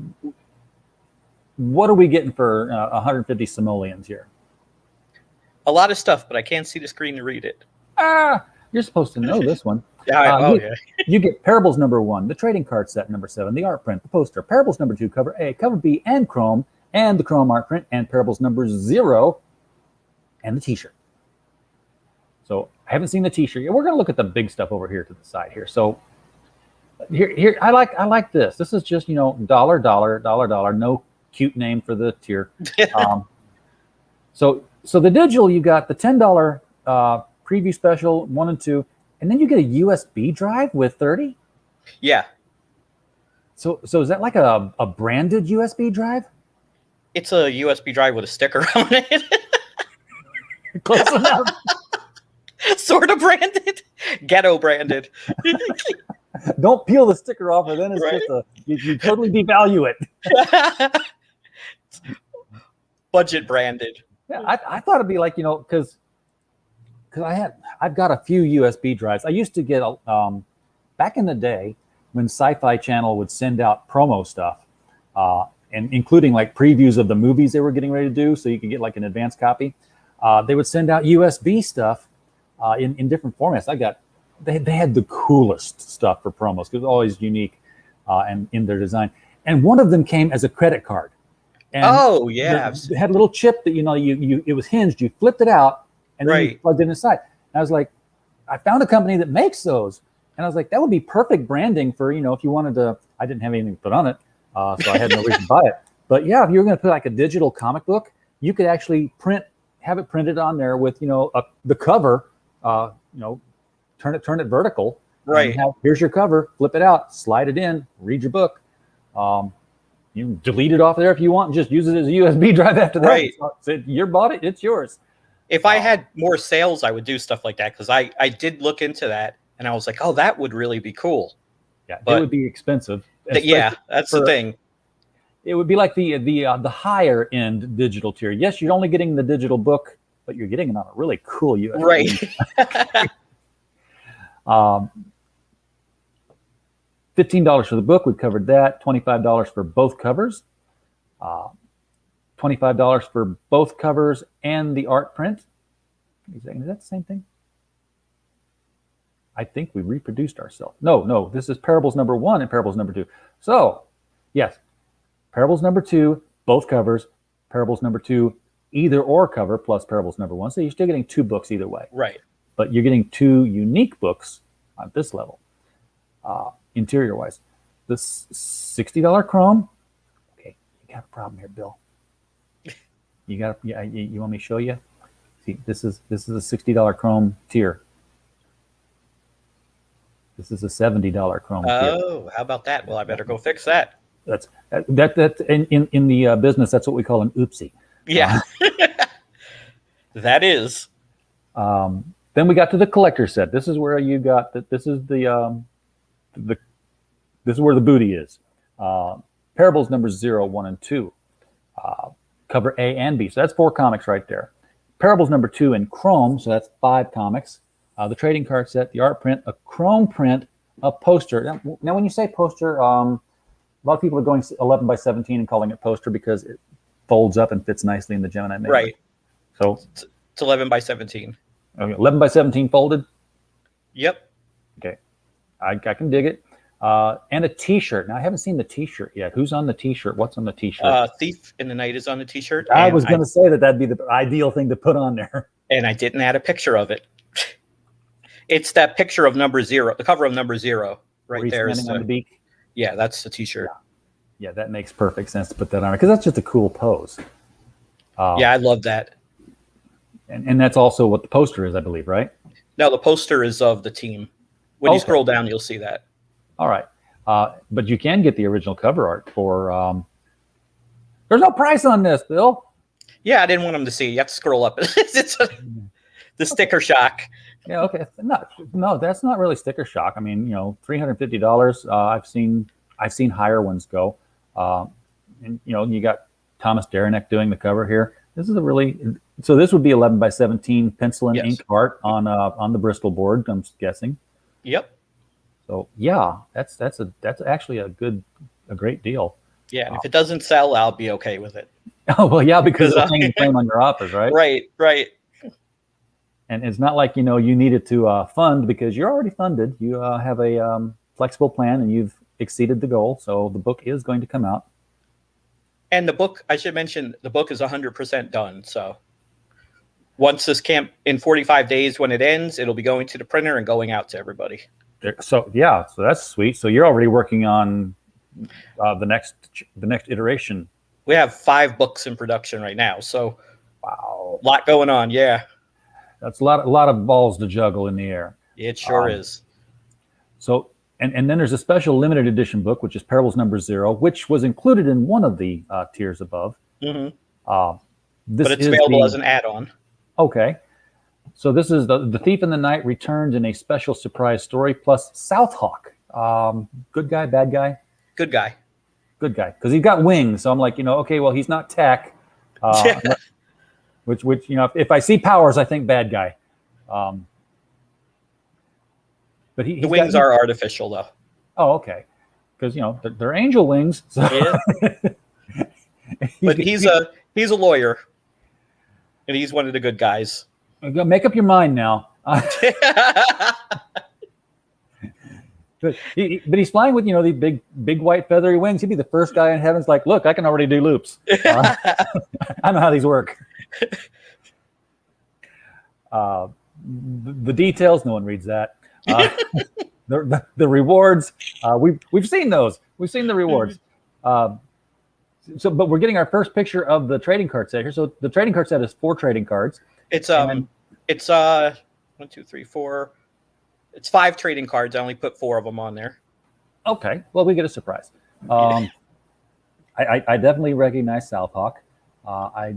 what are we getting for 150 simoleons here? A lot of stuff, but I can't see the screen to read it. You're supposed to know this one. You get Parables #1, the trading card set #7, the art print, the poster, Parables #2, cover A, cover B, and Chrome, and the Chrome art print, and Parables #0, and the T-shirt. So I haven't seen the T-shirt yet. We're going to look at the big stuff over here to the side here. So here I like this. This is just dollar, no cute name for the tier. So the digital, you got the $10 preview special 1 and 2, and then you get a USB drive with 30. Yeah. So is that like a branded USB drive? It's a USB drive with a sticker on it. Close enough. Sort of branded. Ghetto branded. Don't peel the sticker off, or then it's just you totally devalue it. Budget branded. Yeah, I thought it'd be like, because I've got a few USB drives. I used to get back in the day when Sci-Fi Channel would send out promo stuff, and including like previews of the movies they were getting ready to do, so you could get like an advanced copy. They would send out USB stuff in different formats. They had the coolest stuff for promos because it was always unique and in their design. And one of them came as a credit card. And it had a little chip that it was hinged. You flipped it out and then you plugged it inside. And I was like, I found a company that makes those, and I was like, that would be perfect branding for if you wanted to. I didn't have anything to put on it, so I had no reason to buy it. But yeah, if you were going to put like a digital comic book, you could actually have it printed on there with the cover. Turn it vertical. Right. Here's your cover. Flip it out. Slide it in. Read your book. You can delete it off there if you want, and just use it as a USB drive after that. Right. You bought it, it's yours. If I had more sales, I would do stuff like that, because I did look into that, and I was like, oh, that would really be cool. Yeah, but it would be expensive. That's the thing. It would be like the higher end digital tier. Yes, you're only getting the digital book, but you're getting it on a really cool USB. Right. $15 for the book, we covered that. $25 for both covers. $25 for both covers and the art print. Is that the same thing? I think we reproduced ourselves. No, this is Parables number 1 and Parables number 2. So, yes, Parables number 2, both covers. Parables number 2, either or cover plus Parables number 1. So you're still getting 2 books either way. Right. But you're getting 2 unique books on this level. Interior wise, the $60 Chrome. Okay, you got a problem here, Bill. You want me to show you? See, this is a $60 Chrome tier. This is a $70 Chrome tier. Oh, how about that? Well, I better go fix that. That's in the business. That's what we call an oopsie. Yeah, that is. Then we got to the collector set. This is where you got that. This is this is where the booty is. Parables numbers 0, 1, and 2. Cover A and B. So that's 4 comics right there. Parables number 2 in Chrome. So that's 5 comics. The trading card set, the art print, a Chrome print, a poster. Now when you say poster, a lot of people are going 11 by 17 and calling it poster because it folds up and fits nicely in the Gemini Maker. Right. So it's 11 by 17. Okay, 11 by 17 folded. Yep. Okay, I can dig it. And a T-shirt. Now I haven't seen the T-shirt yet. Who's on the T-shirt? What's on the T-shirt? Thief in the Night is on the T-shirt. I was going to say that'd be the ideal thing to put on there. And I didn't add a picture of it. It's that picture of number 0, the cover of number 0, right there. Standing on the beak. Yeah, that's the T-shirt. Yeah, that makes perfect sense to put that on because that's just a cool pose. Yeah, I love that. And that's also what the poster is, I believe, right? No, the poster is of the team. When you scroll down, you'll see that. All right. But you can get the original cover art for... there's no price on this, Bill. Yeah, I didn't want them to see. You have to scroll up. The sticker shock. Yeah, okay. No, that's not really sticker shock. I mean, $350. I've seen higher ones go. And you got Thomas Derenek doing the cover here. This is so this would be 11 by 17 pencil and ink art on the Bristol board, I'm guessing. Yep. So yeah, that's actually a great deal. Yeah, and if it doesn't sell, I'll be okay with it. Oh well, yeah, because it's hanging claim on your offers, right? Right. And it's not like you need it to fund because you're already funded. You have a flexible plan and you've exceeded the goal, so the book is going to come out. And the book, I should mention, the book is 100% done. So once this camp in 45 days, when it ends, it'll be going to the printer and going out to everybody. So yeah, so that's sweet. So you're already working on the next iteration. We have 5 books in production right now, so wow, a lot going on. Yeah, that's a lot of balls to juggle in the air. it sure is. So and then there's a special limited edition book, which is Parables number 0, which was included in one of the tiers above. Mm-hmm. This But it's is available as an add-on. Okay. So this is the Thief in the Night returns in a special surprise story plus Southhawk. Good guy, bad guy? Good guy. Good guy. Because he's got wings. So I'm like, okay, well, he's not tech. Which if I see powers, I think bad guy. But the wings are artificial, though. Oh, okay. Because, they're angel wings. So. Yeah. But he's a lawyer. And he's one of the good guys. Make up your mind now. But he's flying with the big white feathery wings. He'd be the first guy in heaven's like, look, I can already do loops. I know how these work. The details, no one reads that. The rewards, we've seen those. We've seen the rewards. But we're getting our first picture of the trading card set here. So the trading card set is 4 trading cards. It's 1, 2, 3, 4. It's 5 trading cards. I only put 4 of them on there. Okay. Well, we get a surprise. I definitely recognize Southhawk. I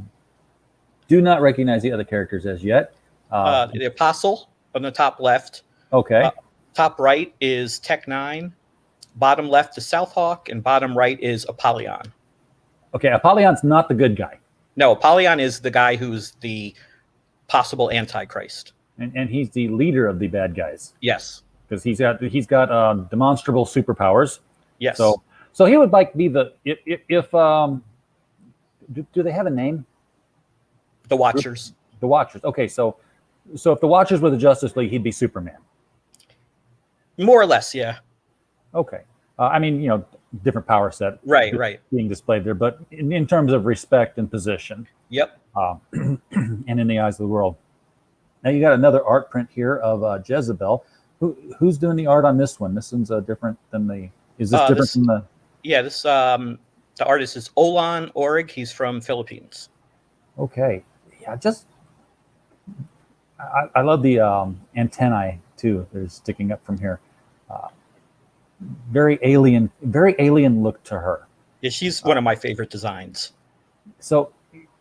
do not recognize the other characters as yet. The Apostle on the top left. Okay. Top right is Tech 9. Bottom left is Southhawk, and bottom right is Apollyon. Okay, Apollyon's not the good guy. No, Apollyon is the guy who's the possible Antichrist. And he's the leader of the bad guys. Yes. Because he's got demonstrable superpowers. Yes. So he would be the if do they have a name? The Watchers. The Watchers. Okay, so if the Watchers were the Justice League, he'd be Superman. More or less, yeah. Okay. Different power set. Right. Being displayed there, but in terms of respect and position. Yep. And in the eyes of the world. Now you got another art print here of Jezebel. Who's doing the art on this one? This one's different than the. Is this different from the? Yeah, this the artist is Olan Orig. He's from Philippines. Okay. Yeah, I love the antennae too. They're sticking up from here. Very alien look to her. Yeah, she's one of my favorite designs. So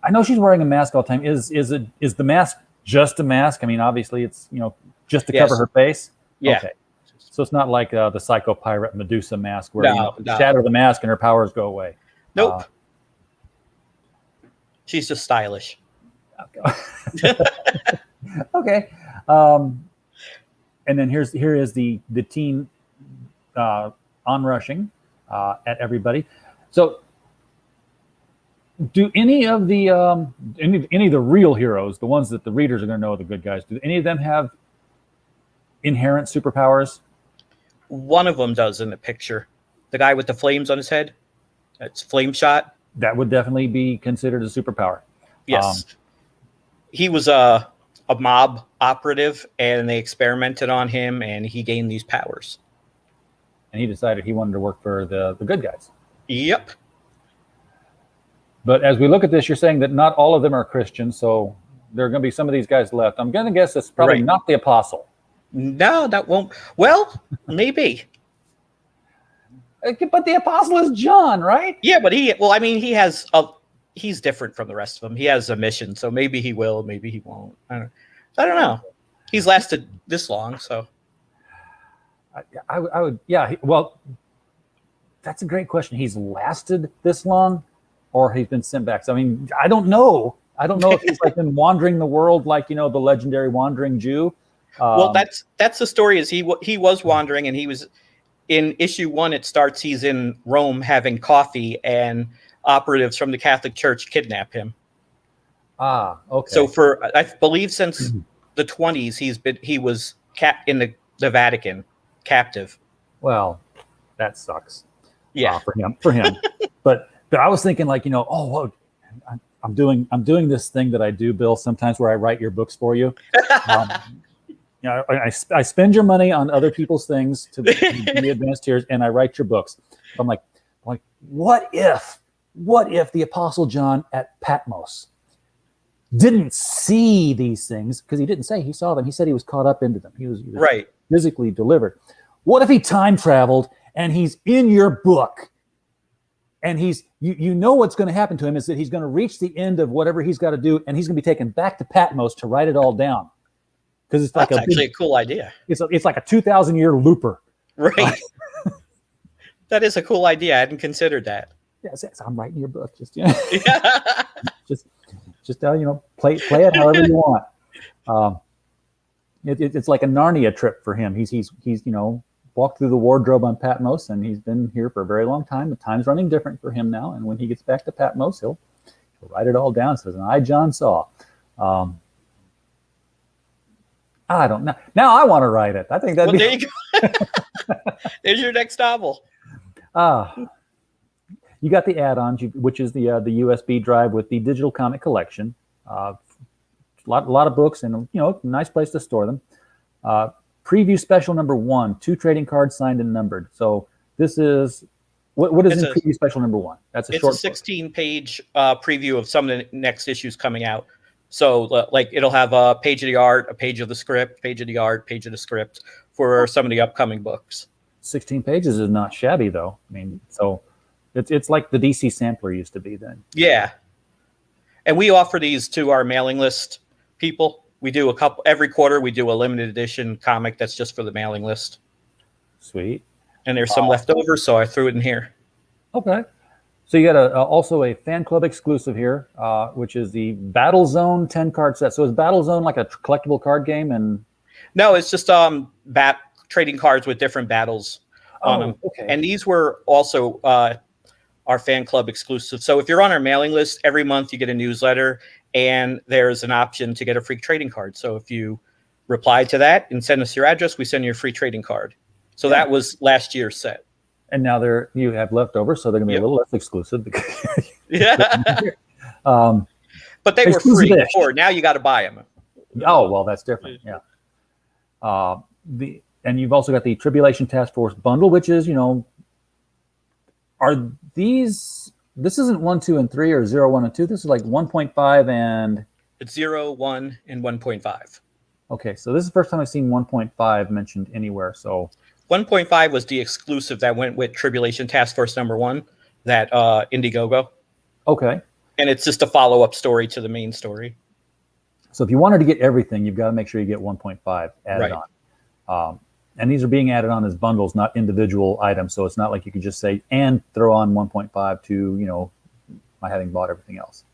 I know she's wearing a mask all the time. Is the mask just a mask? Obviously it's just to cover her face. Yeah. Okay. So it's not like the Psycho Pirate Medusa mask where you shatter the mask and her powers go away. Nope. She's just stylish. Okay. And then here is the teen onrushing at everybody. So do any of the any of the real heroes, the ones that the readers are going to know are the good guys, do any of them have inherent superpowers? One of them does in the picture. The guy with the flames on his head. That's Flame Shot. That would definitely be considered a superpower. Yes. He was a mob operative, and they experimented on him, and he gained these powers. And he decided he wanted to work for the good guys. Yep. But as we look at this, you're saying that not all of them are Christians, so there are going to be some of these guys left. I'm going to guess it's probably not the Apostle. No, that won't. Well, maybe. But the Apostle is John, right? Yeah, but he's different from the rest of them. He has a mission, so maybe he will, maybe he won't. I don't know. He's lasted this long, so. I would, yeah. Well, that's a great question. He's lasted this long, or he's been sent back. So, I don't know. I don't know if he's been wandering the world like the legendary wandering Jew. Well, that's the story. Is he was wandering, and he was in issue 1. It starts. He's in Rome having coffee, and operatives from the Catholic Church kidnap him. Okay. So I believe since the 20s, he was in the Vatican. Captive. Well, that sucks. Yeah, for him. But I was thinking I'm doing this thing that I do, Bill, sometimes where I write your books for you. I spend your money on other people's things to be advanced tiers, and I write your books. I'm like, what if the Apostle John at Patmos didn't see these things? Because he didn't say he saw them. He said he was caught up into them. He was right. physically delivered. What if he time traveled and he's in your book? And you know what's going to happen to him is that he's going to reach the end of whatever he's got to do, and he's going to be taken back to Patmos to write it all down. Because it's That's actually a cool idea. It's like a 2,000-year looper. Right. That is a cool idea. I hadn't considered that. Yeah, so I'm writing your book. Just play it however you want. It's like a Narnia trip for him. He's walked through the wardrobe on Patmos, and he's been here for a very long time. The time's running different for him now, and when he gets back to Patmos, he'll write it all down. Says, and I, John, saw. I don't know. Now I want to write it. I think that'd be. There you go. There's your next novel. You got the add-ons, which is the USB drive with the digital comic collection. A lot of books, and nice place to store them. Preview special number 1, 2 trading cards signed and numbered. So this is what is in preview special number 1? That's a short. It's a 16-page preview of some of the next issues coming out. So like it'll have a page of the art, a page of the script, page of the art, page of the script for some of the upcoming books. 16 pages is not shabby though. I mean, so it's like the DC sampler used to be then. Yeah. And we offer these to our mailing list people. We do every quarter we do a limited edition comic that's just for the mailing list. Sweet. And there's some left over, so I threw it in here. Okay. So you got also a fan club exclusive here, which is the Battle Zone 10 card set. So is Battle Zone like a collectible card game? And no, it's just trading cards with different battles on them. Okay. And these were also our fan club exclusive. So if you're on our mailing list, every month you get a newsletter, and there's an option to get a free trading card. So if you reply to that and send us your address, we send you a free trading card. So that was last year's set. And now you have leftover, so they're going to be a little less exclusive. Yeah. But they were free before. Now you got to buy them. Oh, well, that's different. Yeah. And you've also got the Tribulation Taskforce bundle, which is, are these? This isn't 1, 2, and 3 or 0, 1, and 2. This is like 1.5 and. It's 0, 1, and 1.5. Okay, so this is the first time I've seen 1.5 mentioned anywhere. So 1.5 was the exclusive that went with Tribulation Taskforce number 1, that Indiegogo. Okay. And it's just a follow-up story to the main story. So if you wanted to get everything, you've got to make sure you get 1.5 added on. And these are being added on as bundles, not individual items. So it's not like you could just say, and throw on 1.5 to, my having bought everything else.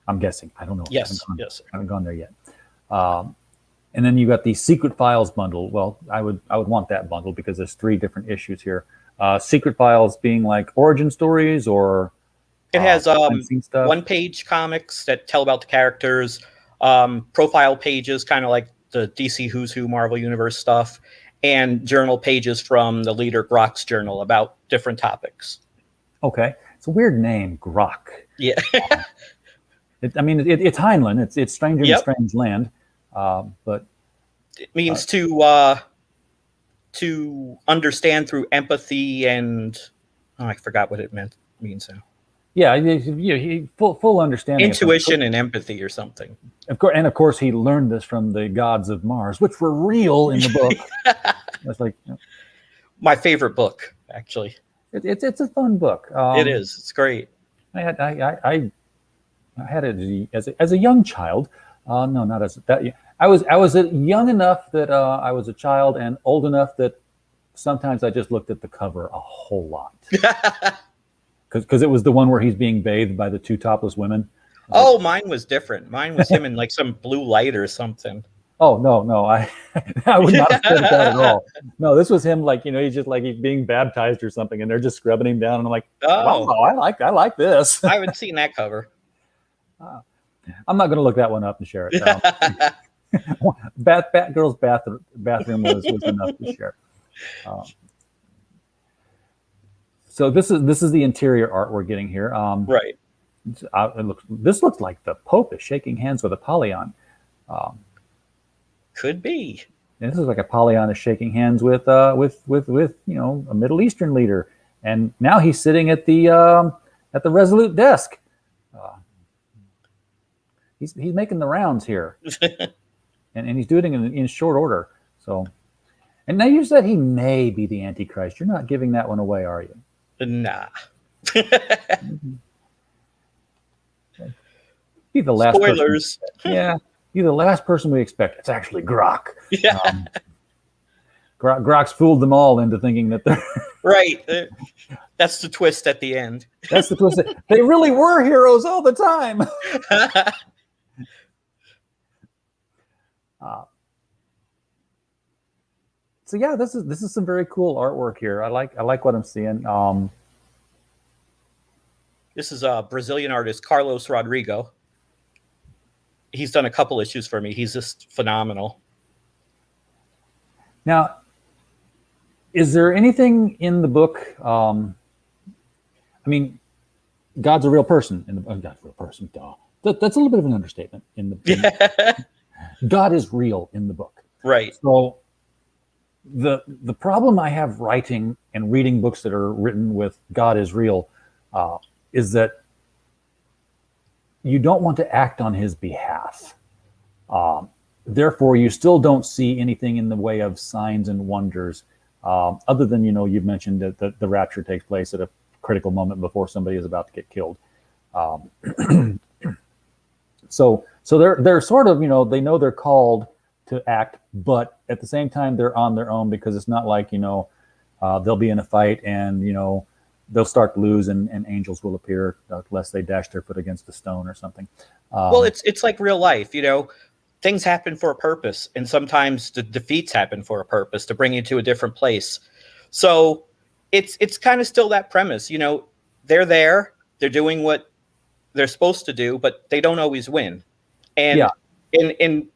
I'm guessing. I don't know. Yes. I haven't gone there yet. And then you got the Secret Files bundle. Well, I would want that bundle because there's 3 different issues here. Secret Files being like origin stories, or it has one-page comics that tell about the characters, profile pages, kind of like the DC Who's Who Marvel Universe stuff, and journal pages from the leader Grokk's journal about different topics. Okay, it's a weird name, Grokk. Yeah. It's Heinlein. It's stranger in a strange land. But it means to understand through empathy and I forgot what it means now. Yeah, full understanding, intuition and empathy or something. Of course, he learned this from the gods of Mars, which were real in the book. That's like my favorite book, actually. It's a fun book. It is. It's great. I had it as a young child. No, not as that. I was young enough that I was a child, and old enough that sometimes I just looked at the cover a whole lot. Because it was the one where he's being bathed by the 2 topless women. Oh, mine was different. Mine was him in like some blue light or something. Oh, no, I would not have said that at all. No, this was him he's just like he's being baptized or something, and they're just scrubbing him down, and I'm like, oh, wow, I like this. I haven't seen that cover. I'm not going to look that one up and share it. Batgirl's bathroom was enough to share. So this is the interior art we're getting here. Right. This looks like the Pope is shaking hands with Apollyon. Could be. This is like Apollyon is shaking hands with a Middle Eastern leader, and now he's sitting at the Resolute desk. He's making the rounds here, and he's doing it in short order. So, and now you said he may be the Antichrist. You're not giving that one away, are you? Nah. Be the last Spoilers. Yeah, you're the last person we expect. It's actually Grok. Yeah. Grok's fooled them all into thinking that they're right. That's the twist at the end. That's the twist. They really were heroes all the time. So yeah, this is some very cool artwork here. I like what I'm seeing. This is a Brazilian artist, Carlos Rodrigo. He's done a couple issues for me. He's just phenomenal. Now, is there anything in the book? I mean, God's a real person. God's a real person. Duh. That's a little bit of an understatement. God is real in the book. Right. So the problem I have writing and reading books that are written with God is real is that you don't want to act on his behalf. Therefore, you still don't see anything in the way of signs and wonders, other than, you've mentioned that the rapture takes place at a critical moment before somebody is about to get killed. So they're sort of, they know they're called to act, but at the same time, they're on their own, because it's not like, they'll be in a fight and, they'll start to lose and angels will appear unless they dash their foot against a stone or something. Well, it's like real life, things happen for a purpose, and sometimes the defeats happen for a purpose to bring you to a different place. So it's kind of still that premise, they're there, they're doing what they're supposed to do, but they don't always win. And in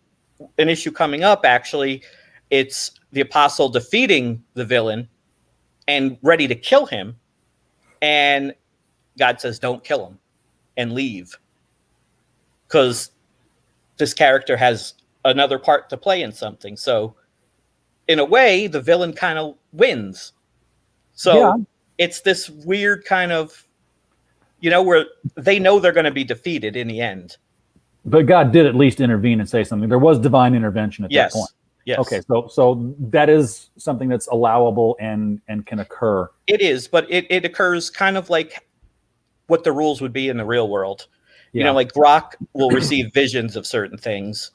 an issue coming up, actually, it's the apostle defeating the villain and ready to kill him. And God says, don't kill him and leave, because this character has another part to play in something. So in a way, the villain kind of wins. So it's this weird kind of, where they know they're going to be defeated in the end. But God did at least intervene and say something. There was divine intervention at that point. Yes. Okay, so that is something that's allowable and can occur. It is, but it occurs kind of like what the rules would be in the real world. Like Raupp will receive visions of certain things,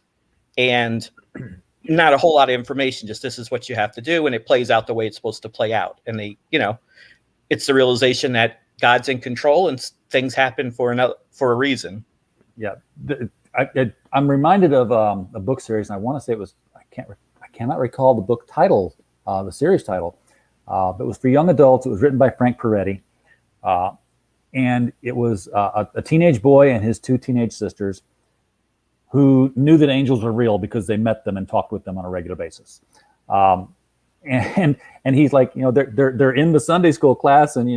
and not a whole lot of information. Just this is what you have to do, and it plays out the way it's supposed to play out. And it's the realization that God's in control and things happen for a reason. Yeah, I'm reminded of a book series, and I want to say it was. I cannot recall the book title, the series title, but it was for young adults. It was written by Frank Peretti, and it was a teenage boy and his two teenage sisters who knew that angels were real because they met them and talked with them on a regular basis. And he's like, they're in the Sunday school class, and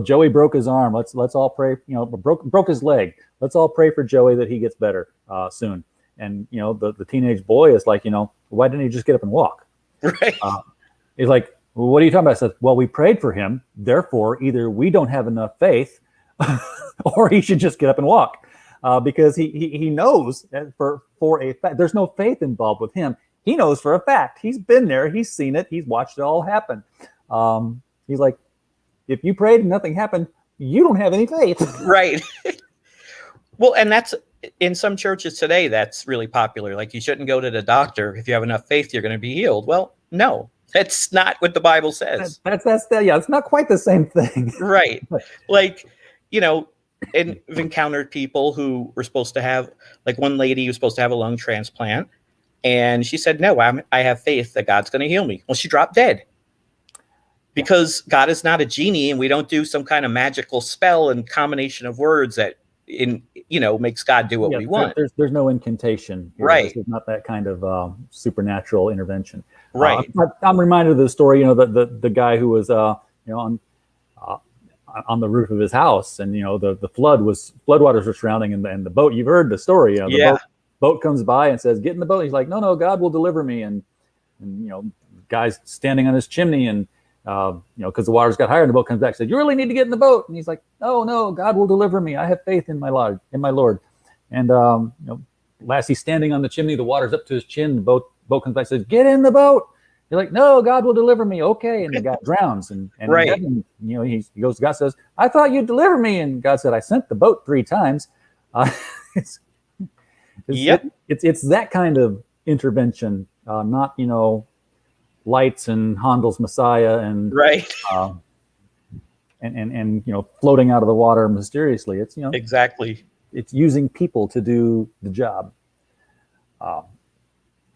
Joey broke his arm. Let's all pray. Broke his leg. Let's all pray for Joey that he gets better soon. And the teenage boy is like, why didn't he just get up and walk? Right. He's like, well, what are you talking about? I said, well, we prayed for him. Therefore, either we don't have enough faith, or he should just get up and walk, because he knows that for a fact. There's no faith involved with him. He knows for a fact. He's been there. He's seen it. He's watched it all happen. He's like, if you prayed and nothing happened, you don't have any faith. Right. Well, and that's in some churches today, that's really popular. Like, you shouldn't go to the doctor. If you have enough faith, you're going to be healed. Well, no, that's not what the Bible says. It's not quite the same thing. Right. Like, and I've encountered people who were supposed to have, like one lady who was supposed to have a lung transplant. And she said, no, I have faith that God's going to heal me. Well, she dropped dead, because God is not a genie, and we don't do some kind of magical spell and combination of words that makes God do what we want. There's no incantation here. Right. There's not that kind of supernatural intervention. Right. I'm reminded of the story, the guy who was on on the roof of his house, and the floodwaters were surrounding, and the boat. You've heard the story. The boat comes by and says, "Get in the boat." He's like, "No, God will deliver me." And guy's standing on his chimney, and because the waters got higher, and the boat comes back and says, "You really need to get in the boat." And he's like, "No, God will deliver me. I have faith in my Lord." And last he's standing on the chimney, the water's up to his chin. The boat comes back and says, "Get in the boat." You're like, "No, God will deliver me." Okay, and the guy drowns, and right. Heaven, he goes to God, says, "I thought you'd deliver me," and God said, "I sent the boat 3 times." It's that kind of intervention, not lights and Handel's Messiah and right, and floating out of the water mysteriously. It's exactly. It's using people to do the job.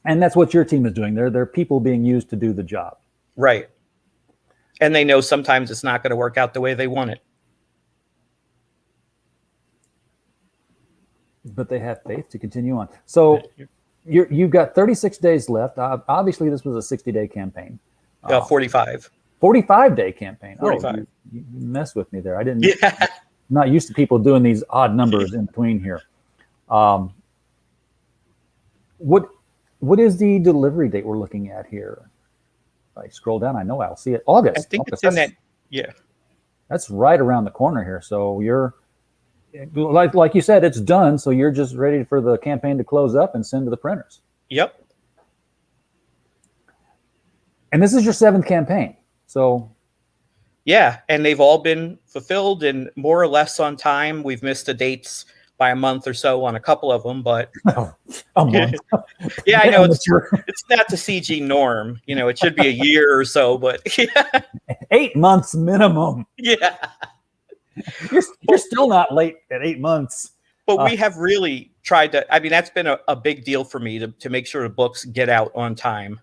And that's what your team is doing. They're people being used to do the job. Right. And they know sometimes it's not going to work out the way they want it. But they have faith to continue on. So you've got 36 days left. Obviously, this was a 60-day campaign. 45. 45-day campaign. 45. Oh, you messed with me there. I didn't. Yeah. I'm not used to people doing these odd numbers in between here. What is the delivery date we're looking at here? If I scroll down, I know I'll see it. August. I think August. it's in that. Yeah. That's right around the corner here. So you're like you said, it's done. So you're just ready for the campaign to close up and send to the printers. Yep. And this is your 7th campaign. So. Yeah, and they've all been fulfilled and more or less on time. We've missed the dates by a month or so on a couple of them, but a month. Yeah, I know it's not the CG norm. It should be a year or so, but 8 months minimum. Yeah, you're still not late at 8 months. But we have really tried to. I mean, that's been a big deal for me to make sure the books get out on time.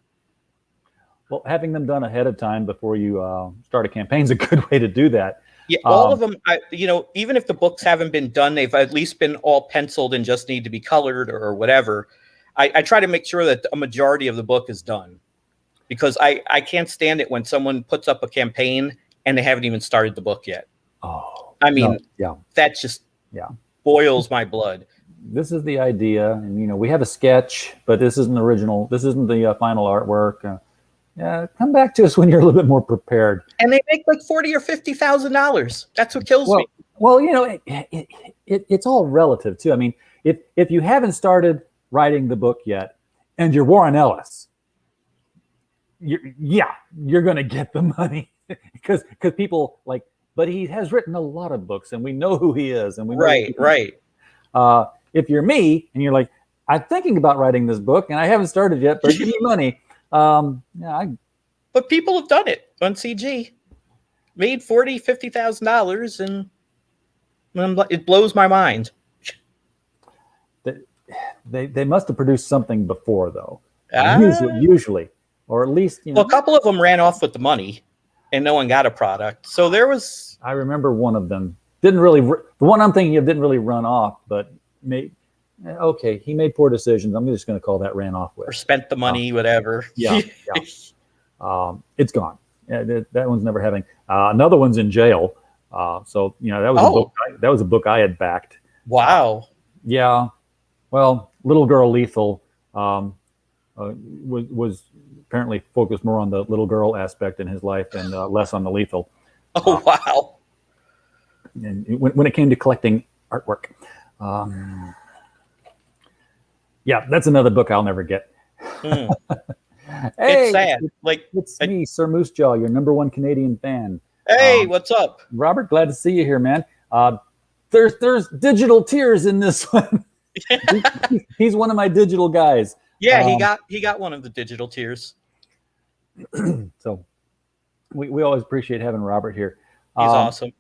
Well, having them done ahead of time before you start a campaign is a good way to do that. Yeah, all of them, even if the books haven't been done, they've at least been all penciled and just need to be colored or whatever. I try to make sure that a majority of the book is done, because I can't stand it when someone puts up a campaign and they haven't even started the book yet. Oh, I mean, that just boils my blood. This is the idea, and we have a sketch, but this isn't original. This isn't the final artwork. Come back to us when you're a little bit more prepared. And they make like $40,000 or $50,000. That's what kills me. Well, it's all relative too. I mean, if you haven't started writing the book yet, and you're Warren Ellis, you're going to get the money because people like. But he has written a lot of books, and we know who he is, and we know right. If you're me, and you're like, I'm thinking about writing this book, and I haven't started yet, but give me money. But people have done it on CG, made $40,000-$50,000, and it blows my mind. They must have produced something before, though. Usually, or at least well, a couple of them ran off with the money, and no one got a product. So there was. I remember one of them didn't really. The one I'm thinking of didn't really run off, but he made poor decisions. I'm just going to call that ran off with. Or spent the money, whatever. Yeah. It's gone. That one's never having. Another one's in jail. So that was a book. That was a book I had backed. Wow. Yeah. Well, Little Girl Lethal was apparently focused more on the little girl aspect in his life and less on the lethal. Oh wow. And when it came to collecting artwork. That's another book I'll never get. Hey, it's sad. It's me, Sir Moose Jaw, your #1 Canadian fan. Hey, what's up, Robert? Glad to see you here, man. There's digital tears in this one. He's one of my digital guys. Yeah, he got one of the digital tears. So we always appreciate having Robert here. He's awesome.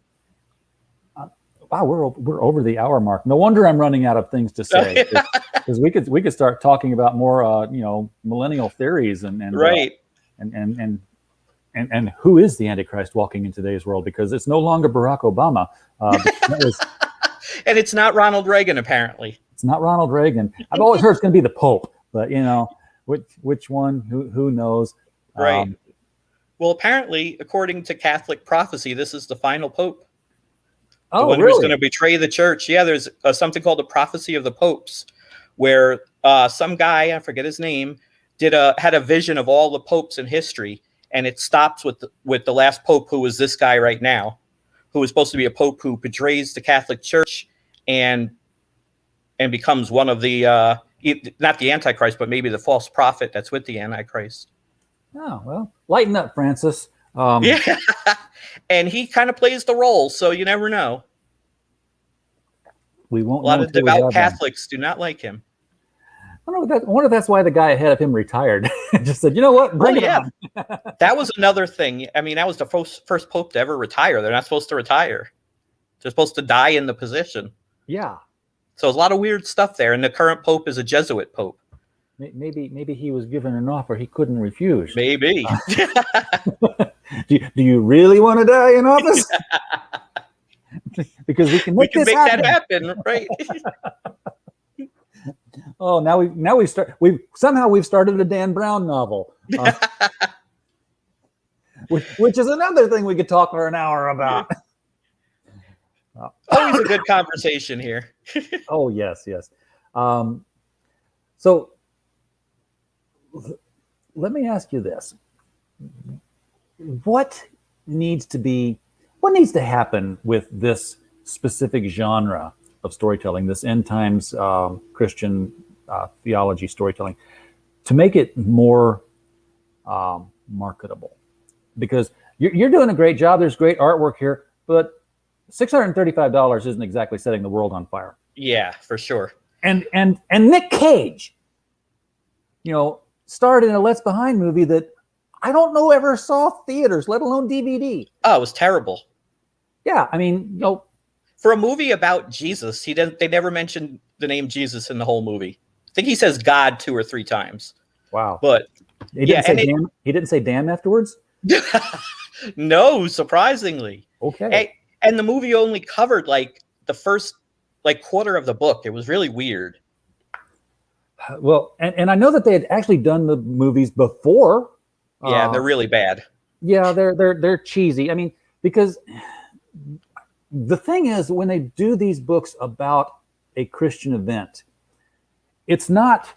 Wow, we're over the hour mark. No wonder I'm running out of things to say, because we could start talking about more millennial theories and right and who is the Antichrist walking in today's world, because it's no longer Barack Obama. And it's not Ronald Reagan, apparently. It's not Ronald Reagan. I've always heard it's going to be the Pope, but which one? Who knows? Right. Well, apparently, according to Catholic prophecy, this is the final Pope. Oh, one really? who's going to betray the church. Yeah, there's something called the prophecy of the popes, where some guy, I forget his name, had a vision of all the popes in history, and it stops with the last pope, who is this guy right now, who is supposed to be a pope who betrays the Catholic Church and becomes one of the not the Antichrist, but maybe the false prophet that's with the Antichrist. Oh, well, lighten up, Francis. Yeah, and he kind of plays the role, so you never know. We won't A lot know of until we devout have them. Catholics do not like him. I wonder if that's why the guy ahead of him retired. Just said, you know what, bring it on. That was another thing. I mean, that was the first pope to ever retire. They're not supposed to retire. They're supposed to die in the position. Yeah. So there's a lot of weird stuff there. And the current pope is a Jesuit pope. Maybe he was given an offer he couldn't refuse. Maybe. Do you really want to die in office? Because we can make that happen, right? Oh, we've started a Dan Brown novel, which is another thing we could talk for an hour about. Always a good conversation here. Oh, yes. So let me ask you this. What needs to happen with this specific genre of storytelling, this end times Christian theology storytelling, to make it more marketable? Because you're doing a great job. There's great artwork here, but $635 isn't exactly setting the world on fire. Yeah, for sure. And Nick Cage, starred in a Let's Behind movie that I don't know ever saw theaters, let alone DVD. Oh, it was terrible. Yeah, I mean, for a movie about Jesus, they never mentioned the name Jesus in the whole movie. I think he says God 2 or 3 times. Wow. But he didn't say damn afterwards? No, surprisingly. Okay. And the movie only covered the first quarter of the book. It was really weird. Well, and I know that they had actually done the movies before. Yeah, they're really bad. Yeah, they're cheesy. I mean, because the thing is, when they do these books about a Christian event, it's not.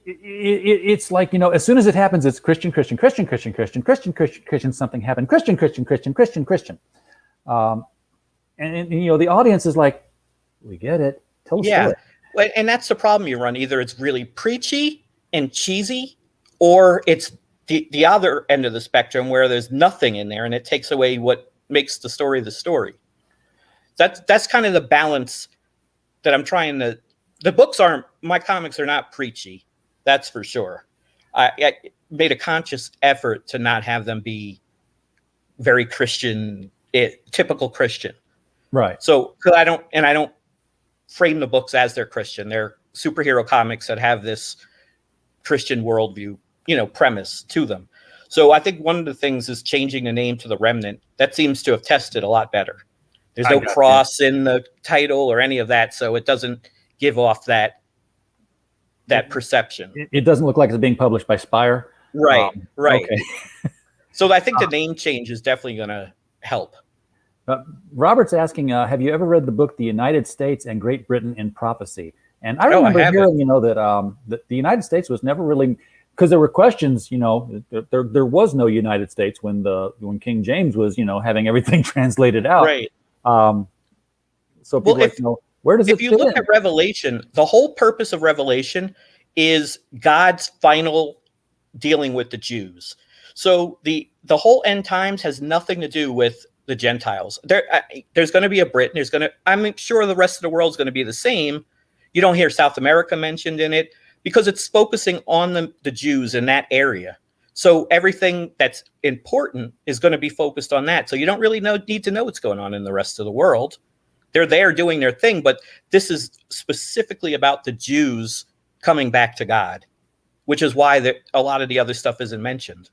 It's like, as soon as it happens, it's Christian, something happened, Christian. And the audience is like, we get it. Tell us. Yeah, and that's the problem you run. Either it's really preachy and cheesy, or it's the other end of the spectrum where there's nothing in there and it takes away what makes the story the story. That's kind of the balance that I'm trying to. My comics are not preachy. That's for sure. I made a conscious effort to not have them be very Christian, typical Christian. Right. So I don't frame the books as they're Christian. They're superhero comics that have this Christian worldview, premise to them. So I think one of the things is changing the name to The Remnant. That seems to have tested a lot better. There's no cross in the title or any of that, so it doesn't give off that perception. It doesn't look like it's being published by Spire. Right. Okay. So I think the name change is definitely going to help. Robert's asking, have you ever read the book The United States and Great Britain in Prophecy? And I remember hearing, that the United States was never really, because there were questions, there was no United States when King James was, having everything translated out. Right. So people where does it fit in? If you look at Revelation, the whole purpose of Revelation is God's final dealing with the Jews. So the whole end times has nothing to do with the Gentiles. There's going to be a Britain. I'm sure the rest of the world is going to be the same. You don't hear South America mentioned in it because it's focusing on the Jews in that area. So everything that's important is going to be focused on that. So you don't really need to know what's going on in the rest of the world. They're there doing their thing, but this is specifically about the Jews coming back to God, which is why a lot of the other stuff isn't mentioned.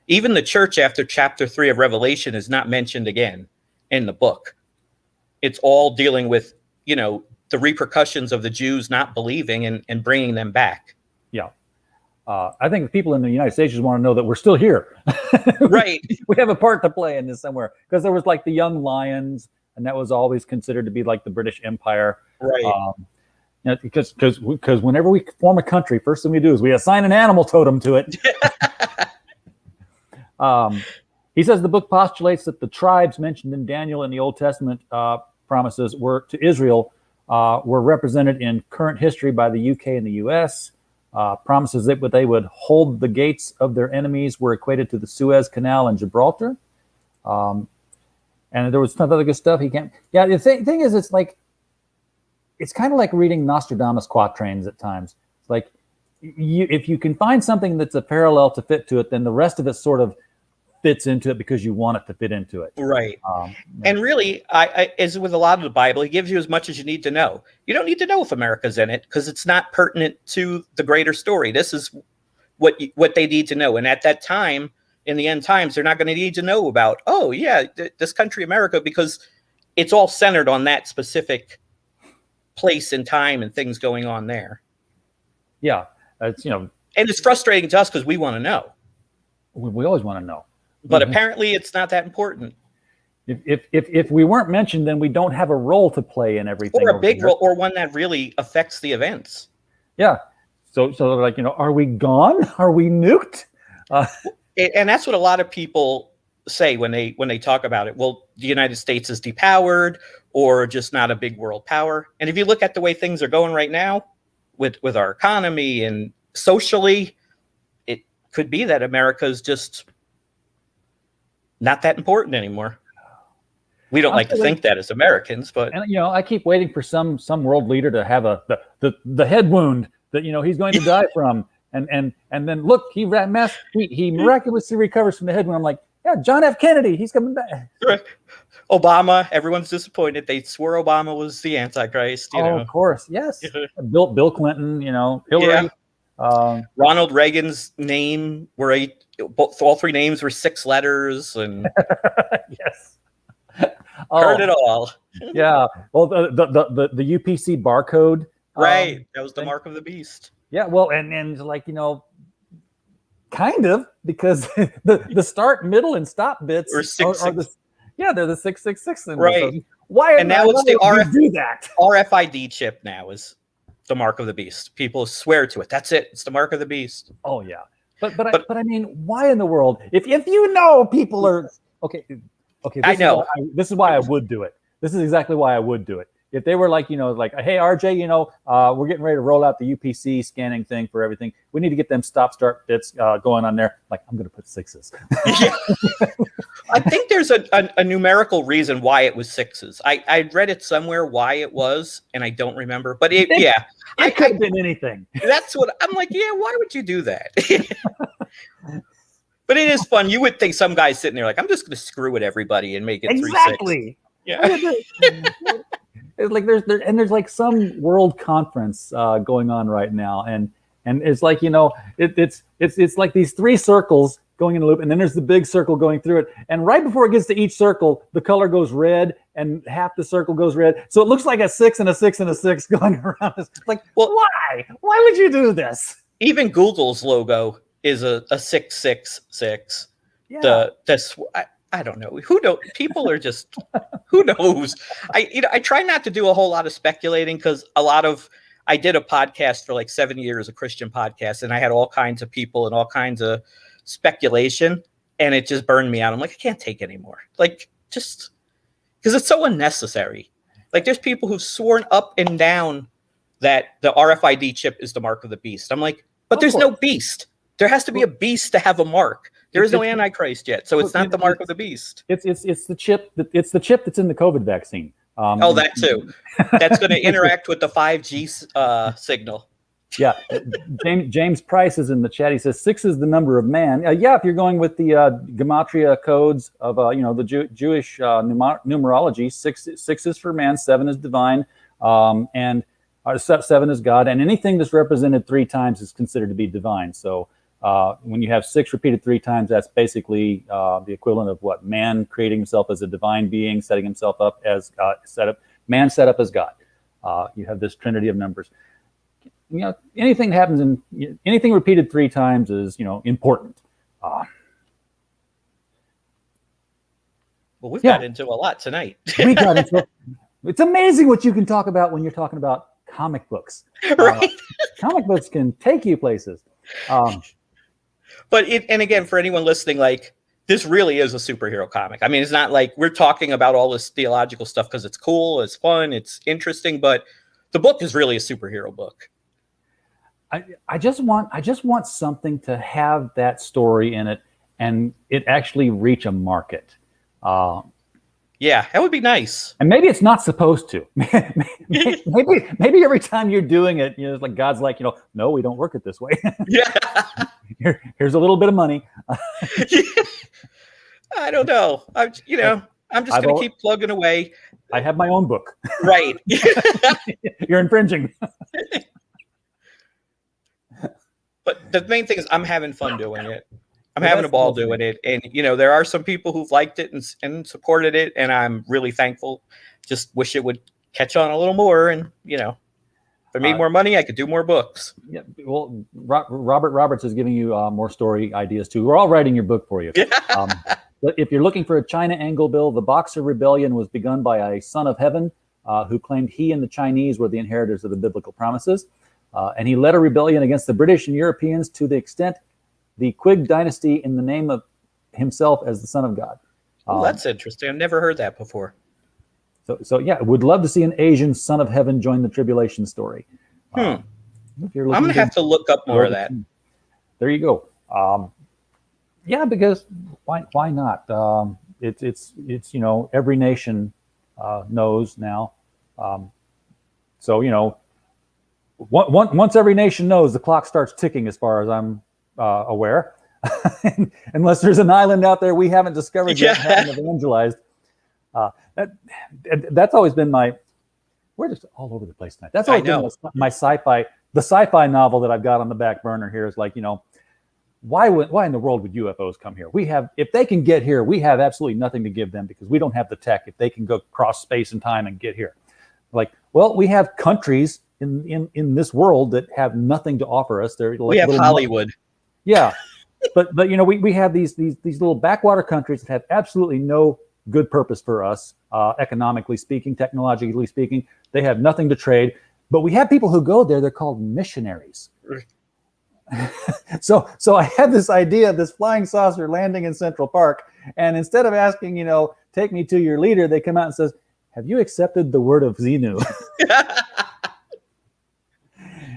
Even the church after chapter 3 of Revelation is not mentioned again in the book. It's all dealing with, the repercussions of the Jews not believing and bringing them back. Yeah. I think the people in the United States just want to know that we're still here. Right. We have a part to play in this somewhere, because there was like the young lions, and that was always considered to be like the British Empire. Right. Because whenever we form a country, first thing we do is we assign an animal totem to it. He says the book postulates that the tribes mentioned in Daniel in the Old Testament promises were to Israel were represented in current history by the UK and the US. Promises that they would hold the gates of their enemies were equated to the Suez Canal and Gibraltar. And there was some other good stuff. Yeah, the thing is, it's kind of like reading Nostradamus quatrains at times. It's like, if you can find something that's a parallel to fit to it, then the rest of it sort of fits into it because you want it to fit into it. Right. And really, as with a lot of the Bible, he gives you as much as you need to know. You don't need to know if America's in it because it's not pertinent to the greater story. This is what they need to know. And at that time, in the end times, they're not going to need to know about, this country, America, because it's all centered on that specific place and time and things going on there. Yeah. It's, and it's frustrating to us because we want to know. We always want to know. But apparently it's not that important. If we weren't mentioned, then we don't have a role to play in everything. Or a big role, or one that really affects the events. Yeah. So like, are we gone? Are we nuked? And that's what a lot of people say when they talk about it. Well, the United States is depowered or just not a big world power. And if you look at the way things are going right now with our economy and socially, it could be that America's just not that important anymore. We don't like to think that as Americans, but I keep waiting for some world leader to have the head wound that he's going to die from, and then look, he miraculously recovers from the head wound. I'm like, yeah, John F. Kennedy, he's coming back. Obama, everyone's disappointed. They swore Obama was the Antichrist. Of course, yes. Bill Clinton, Hillary. Yeah. Ronald Reagan's name all three names were 6 letters, and yes, heard it all. Yeah, well, the UPC barcode, right? That was the mark of the beast. Yeah, well, and like kind of, because the start, middle, and stop bits are they're the 666 symbols. Right. So why? And now it's the RFID chip. Now is the mark of the beast. People swear to it. That's it. It's the mark of the beast. Oh yeah. But I mean, why in the world? If people are okay. I know. This is why I would do it. This is exactly why I would do it. If they were like, hey, RJ, we're getting ready to roll out the UPC scanning thing for everything. We need to get them stop-start bits going on there. Like, I'm going to put 6s. Yeah. I think there's a numerical reason why it was 6s. I read it somewhere why it was, and I don't remember. But it could have been anything. That's what I'm like. Yeah, why would you do that? But it is fun. You would think some guy's sitting there like, I'm just going to screw with everybody and make it 3-6. Exactly. Yeah. It's like there's like some world conference going on right now, and it's like it's like these 3 circles going in a loop, and then there's the big circle going through it, and right before it gets to each circle, the color goes red, and half the circle goes red, so it looks like a 6 and a 6 and a 6 going around. It's like, well, why? Why would you do this? Even Google's logo is a 666. Yeah. I don't know. People are just, who knows? I try not to do a whole lot of speculating because I did a podcast for like 7 years, a Christian podcast, and I had all kinds of people and all kinds of speculation, and it just burned me out. I'm like, I can't take it anymore. Like, just because it's so unnecessary. Like, there's people who've sworn up and down that the RFID chip is the mark of the beast. I'm like, but there's no beast. There has to be a beast to have a mark. There is no Antichrist yet, so it's not the mark of the beast. It's the chip. It's the chip that's in the COVID vaccine. That too. That's going to interact with the 5G signal. Yeah, James Price is in the chat. He says 6 is the number of man. If you're going with the gematria codes of the Jewish numerology, 6 is for man, 7 is divine, and 7 is God, and anything that's represented 3 times is considered to be divine. So. When you have 6 repeated 3 times, that's basically the equivalent of what man creating himself as a divine being, setting himself up as God, set up as God. You have this trinity of numbers. anything that happens anything repeated 3 times is, important. Well, we've got into a lot tonight. We got into It's amazing what you can talk about when you're talking about comic books. Right. Comic books can take you places. But and again, for anyone listening, like, this really is a superhero comic. I mean, it's not like we're talking about all this theological stuff because it's cool, it's fun, it's interesting, but the book is really a superhero book. I just want something to have that story in it and it actually reach a market. Yeah, that would be nice. And maybe it's not supposed to. maybe every time you're doing it, it's like God's like, no, we don't work it this way. Yeah. Here's a little bit of money. I don't know. I'm just going to keep plugging away. I have my own book. Right. You're infringing. But the main thing is I'm having fun doing it. I'm having a ball doing it. And, there are some people who've liked it and supported it. And I'm really thankful. Just wish it would catch on a little more. And, if I made more money, I could do more books. Yeah. Well, Robert Roberts is giving you more story ideas too. We're all writing your book for you. But if you're looking for a China angle, Bill, the Boxer Rebellion was begun by a son of heaven who claimed he and the Chinese were the inheritors of the biblical promises. And he led a rebellion against the British and Europeans to the extent the Quig dynasty in the name of himself as the Son of God. Oh, that's interesting. I've never heard that before. So yeah, would love to see an Asian son of heaven join the tribulation story. I'm going to have to look up more of that. There you go. Yeah, because why not? It's every nation knows now. Once every nation knows, the clock starts ticking as far as I'm aware. Unless there's an island out there we haven't discovered yet and haven't evangelized. That's always been we're just all over the place tonight. That's always been my sci-fi novel that I've got on the back burner here is like, why in the world would UFOs come here? If they can get here, we have absolutely nothing to give them because we don't have the tech. If they can go cross space and time and get here, we have countries in this world that have nothing to offer us. They're like we have Hollywood. Yeah. But we have these little backwater countries that have absolutely no good purpose for us, economically speaking, technologically speaking. They have nothing to trade. But we have people who go there. They're called missionaries. So I had this idea of this flying saucer landing in Central Park, and instead of asking, take me to your leader, they come out and says, "Have you accepted the word of Xenu?"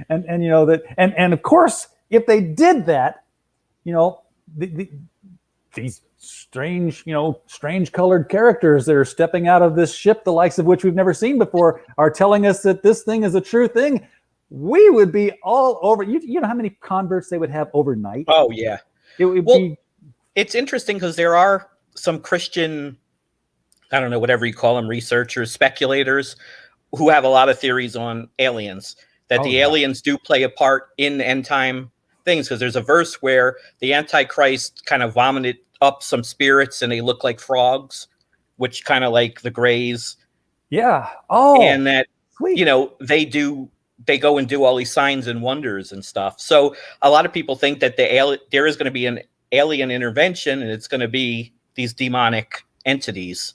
and of course, if they did that, these strange colored characters that are stepping out of this ship, the likes of which we've never seen before, are telling us that this thing is a true thing. We would be all over. You know how many converts they would have overnight? Oh yeah. It would be. It's interesting because there are some Christian, I don't know, whatever you call them, researchers, speculators, who have a lot of theories on aliens. That the aliens do play a part in end time things, because there's a verse where the Antichrist kind of vomited up some spirits and they look like frogs, which kind of like the Greys. Yeah. Oh. And that, sweet. They go and do all these signs and wonders and stuff. So a lot of people think that there is going to be an alien intervention and it's going to be these demonic entities.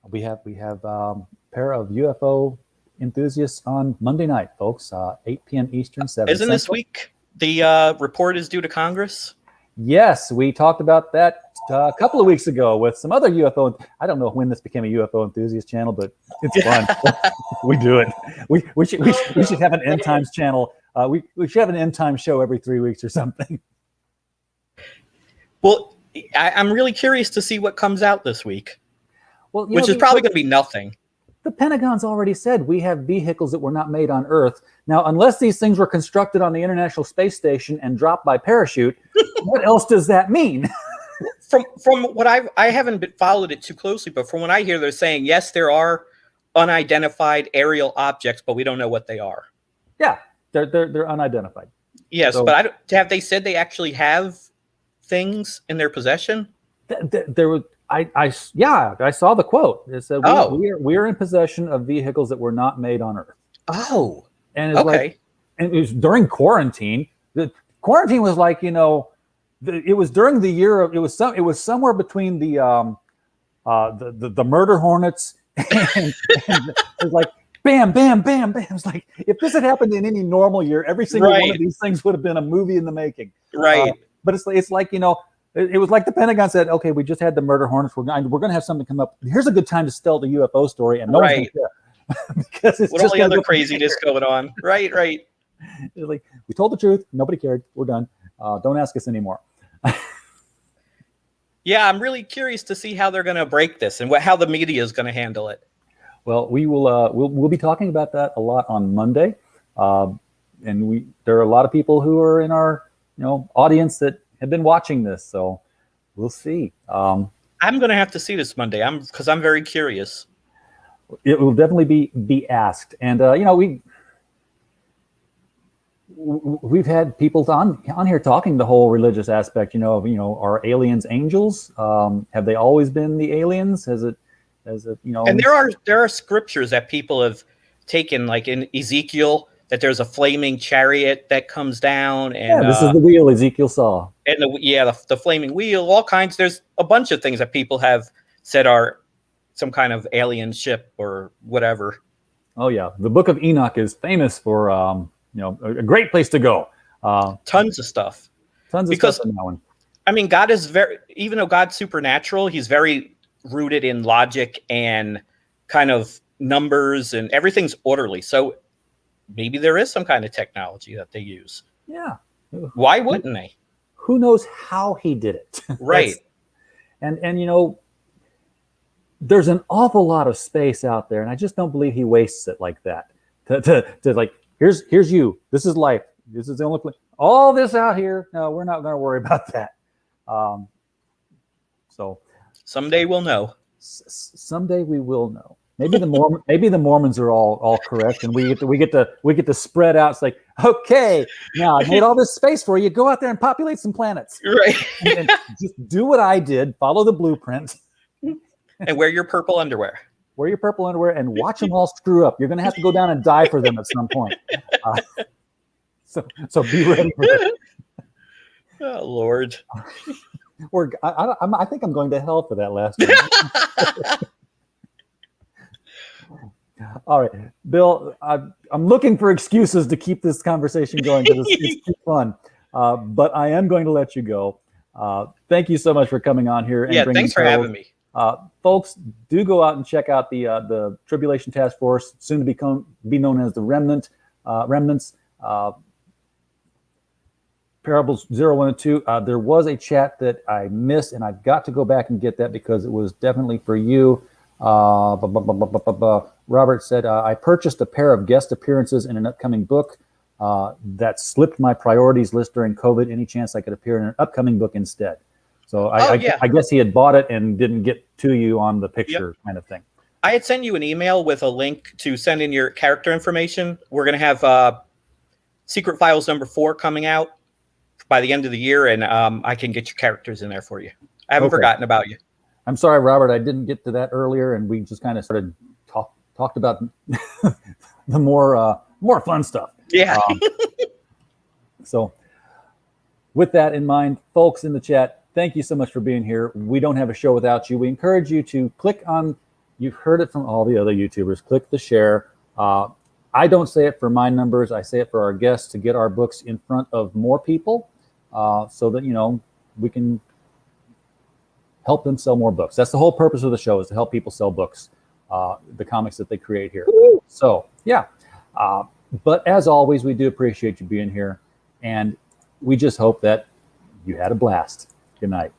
We have a pair of UFO enthusiasts on Monday night, folks, 8 p.m. Eastern, 7 Isn't Central. this week the report is due to Congress? Yes, we talked about that a couple of weeks ago with some other UFO. I don't know when this became a UFO enthusiast channel, but it's fun. We do it. We should have an end times channel. We should have an end time show every 3 weeks or something. Well, I'm really curious to see what comes out this week. Well, which is probably going to be nothing. The Pentagon's already said we have vehicles that were not made on Earth. Now, unless these things were constructed on the International Space Station and dropped by parachute, what else does that mean? From what I haven't followed it too closely, but from what I hear, they're saying, yes, there are unidentified aerial objects, but we don't know what they are. Yeah, they're unidentified. Yes, so, but have they said they actually have things in their possession? There was. I saw the quote. It said, we are in possession of vehicles that were not made on Earth. Oh. And it's like, and it was during quarantine. The quarantine was like, it was during the year of, it was somewhere between the murder hornets and it was like bam, bam, bam, bam. It's like, if this had happened in any normal year, every single one of these things would have been a movie in the making. Right. But it's like, it was like the Pentagon said, okay, we just had the murder hornets. We're going to have something come up. Here's a good time to tell the UFO story, and no one's going to care. Because it's what just all the other craziness going on. Right. It's like, we told the truth. Nobody cared. We're done. Don't ask us anymore. Yeah, I'm really curious to see how they're going to break this and how the media is going to handle it. Well, we will. We'll be talking about that a lot on Monday, and there are a lot of people who are in our audience that have been watching this, so we'll see. I'm going to have to see this Monday. Because I'm very curious. It will definitely be asked, and we've had people on here talking the whole religious aspect. Are aliens angels? Have they always been the aliens? Has it? And there are scriptures that people have taken, like in Ezekiel, that there's a flaming chariot that comes down, and this is the wheel Ezekiel saw, and the flaming wheel. All kinds. There's a bunch of things that people have said are some kind of alien ship or whatever. Oh yeah, the Book of Enoch is famous for a great place to go. Tons of stuff. Stuff in that one. I mean, God is even though God's supernatural, he's very rooted in logic and kind of numbers, and everything's orderly. So maybe there is some kind of technology that they use. Yeah. Why wouldn't they? Who knows how he did it? Right. And there's an awful lot of space out there, and I just don't believe he wastes it like that. To like, here's you. This is life. This is the only place. All this out here. No, we're not going to worry about that. So someday we'll know. Someday we will know. Maybe the Mormons are all correct, and we get to spread out. It's like, okay, now I made all this space for you. Go out there and populate some planets. Right. and just do what I did. Follow the blueprint. And wear your purple underwear. Wear your purple underwear and watch them all screw up. You're going to have to go down and die for them at some point. So be ready for it. Oh Lord. I think I'm going to hell for that last one. All right, Bill, I'm looking for excuses to keep this conversation going because it's too fun. But I am going to let you go. Thank you so much for coming on here. And thanks for having me. Folks, do go out and check out the Tribulation Taskforce, soon to be known as the Remnants. Parables 0, 1, and 2. There was a chat that I missed, and I've got to go back and get that because it was definitely for you. Robert said, I purchased a pair of guest appearances in an upcoming book that slipped my priorities list during COVID. Any chance I could appear in an upcoming book instead? So I guess he had bought it and didn't get to you on the picture kind of thing. I had sent you an email with a link to send in your character information. We're going to have Secret Files number 4 coming out by the end of the year, and I can get your characters in there for you. I haven't forgotten about you. I'm sorry, Robert, I didn't get to that earlier, and we just kind of started talked about the more fun stuff. Yeah. So with that in mind, folks in the chat, thank you so much for being here. We don't have a show without you. We encourage you to click on, you've heard it from all the other YouTubers, click the share. I don't say it for my numbers. I say it for our guests to get our books in front of more people so that, we can help them sell more books. That's the whole purpose of the show, is to help people sell books, the comics that they create here. Woo! So, yeah. But as always, we do appreciate you being here. And we just hope that you had a blast. Good night.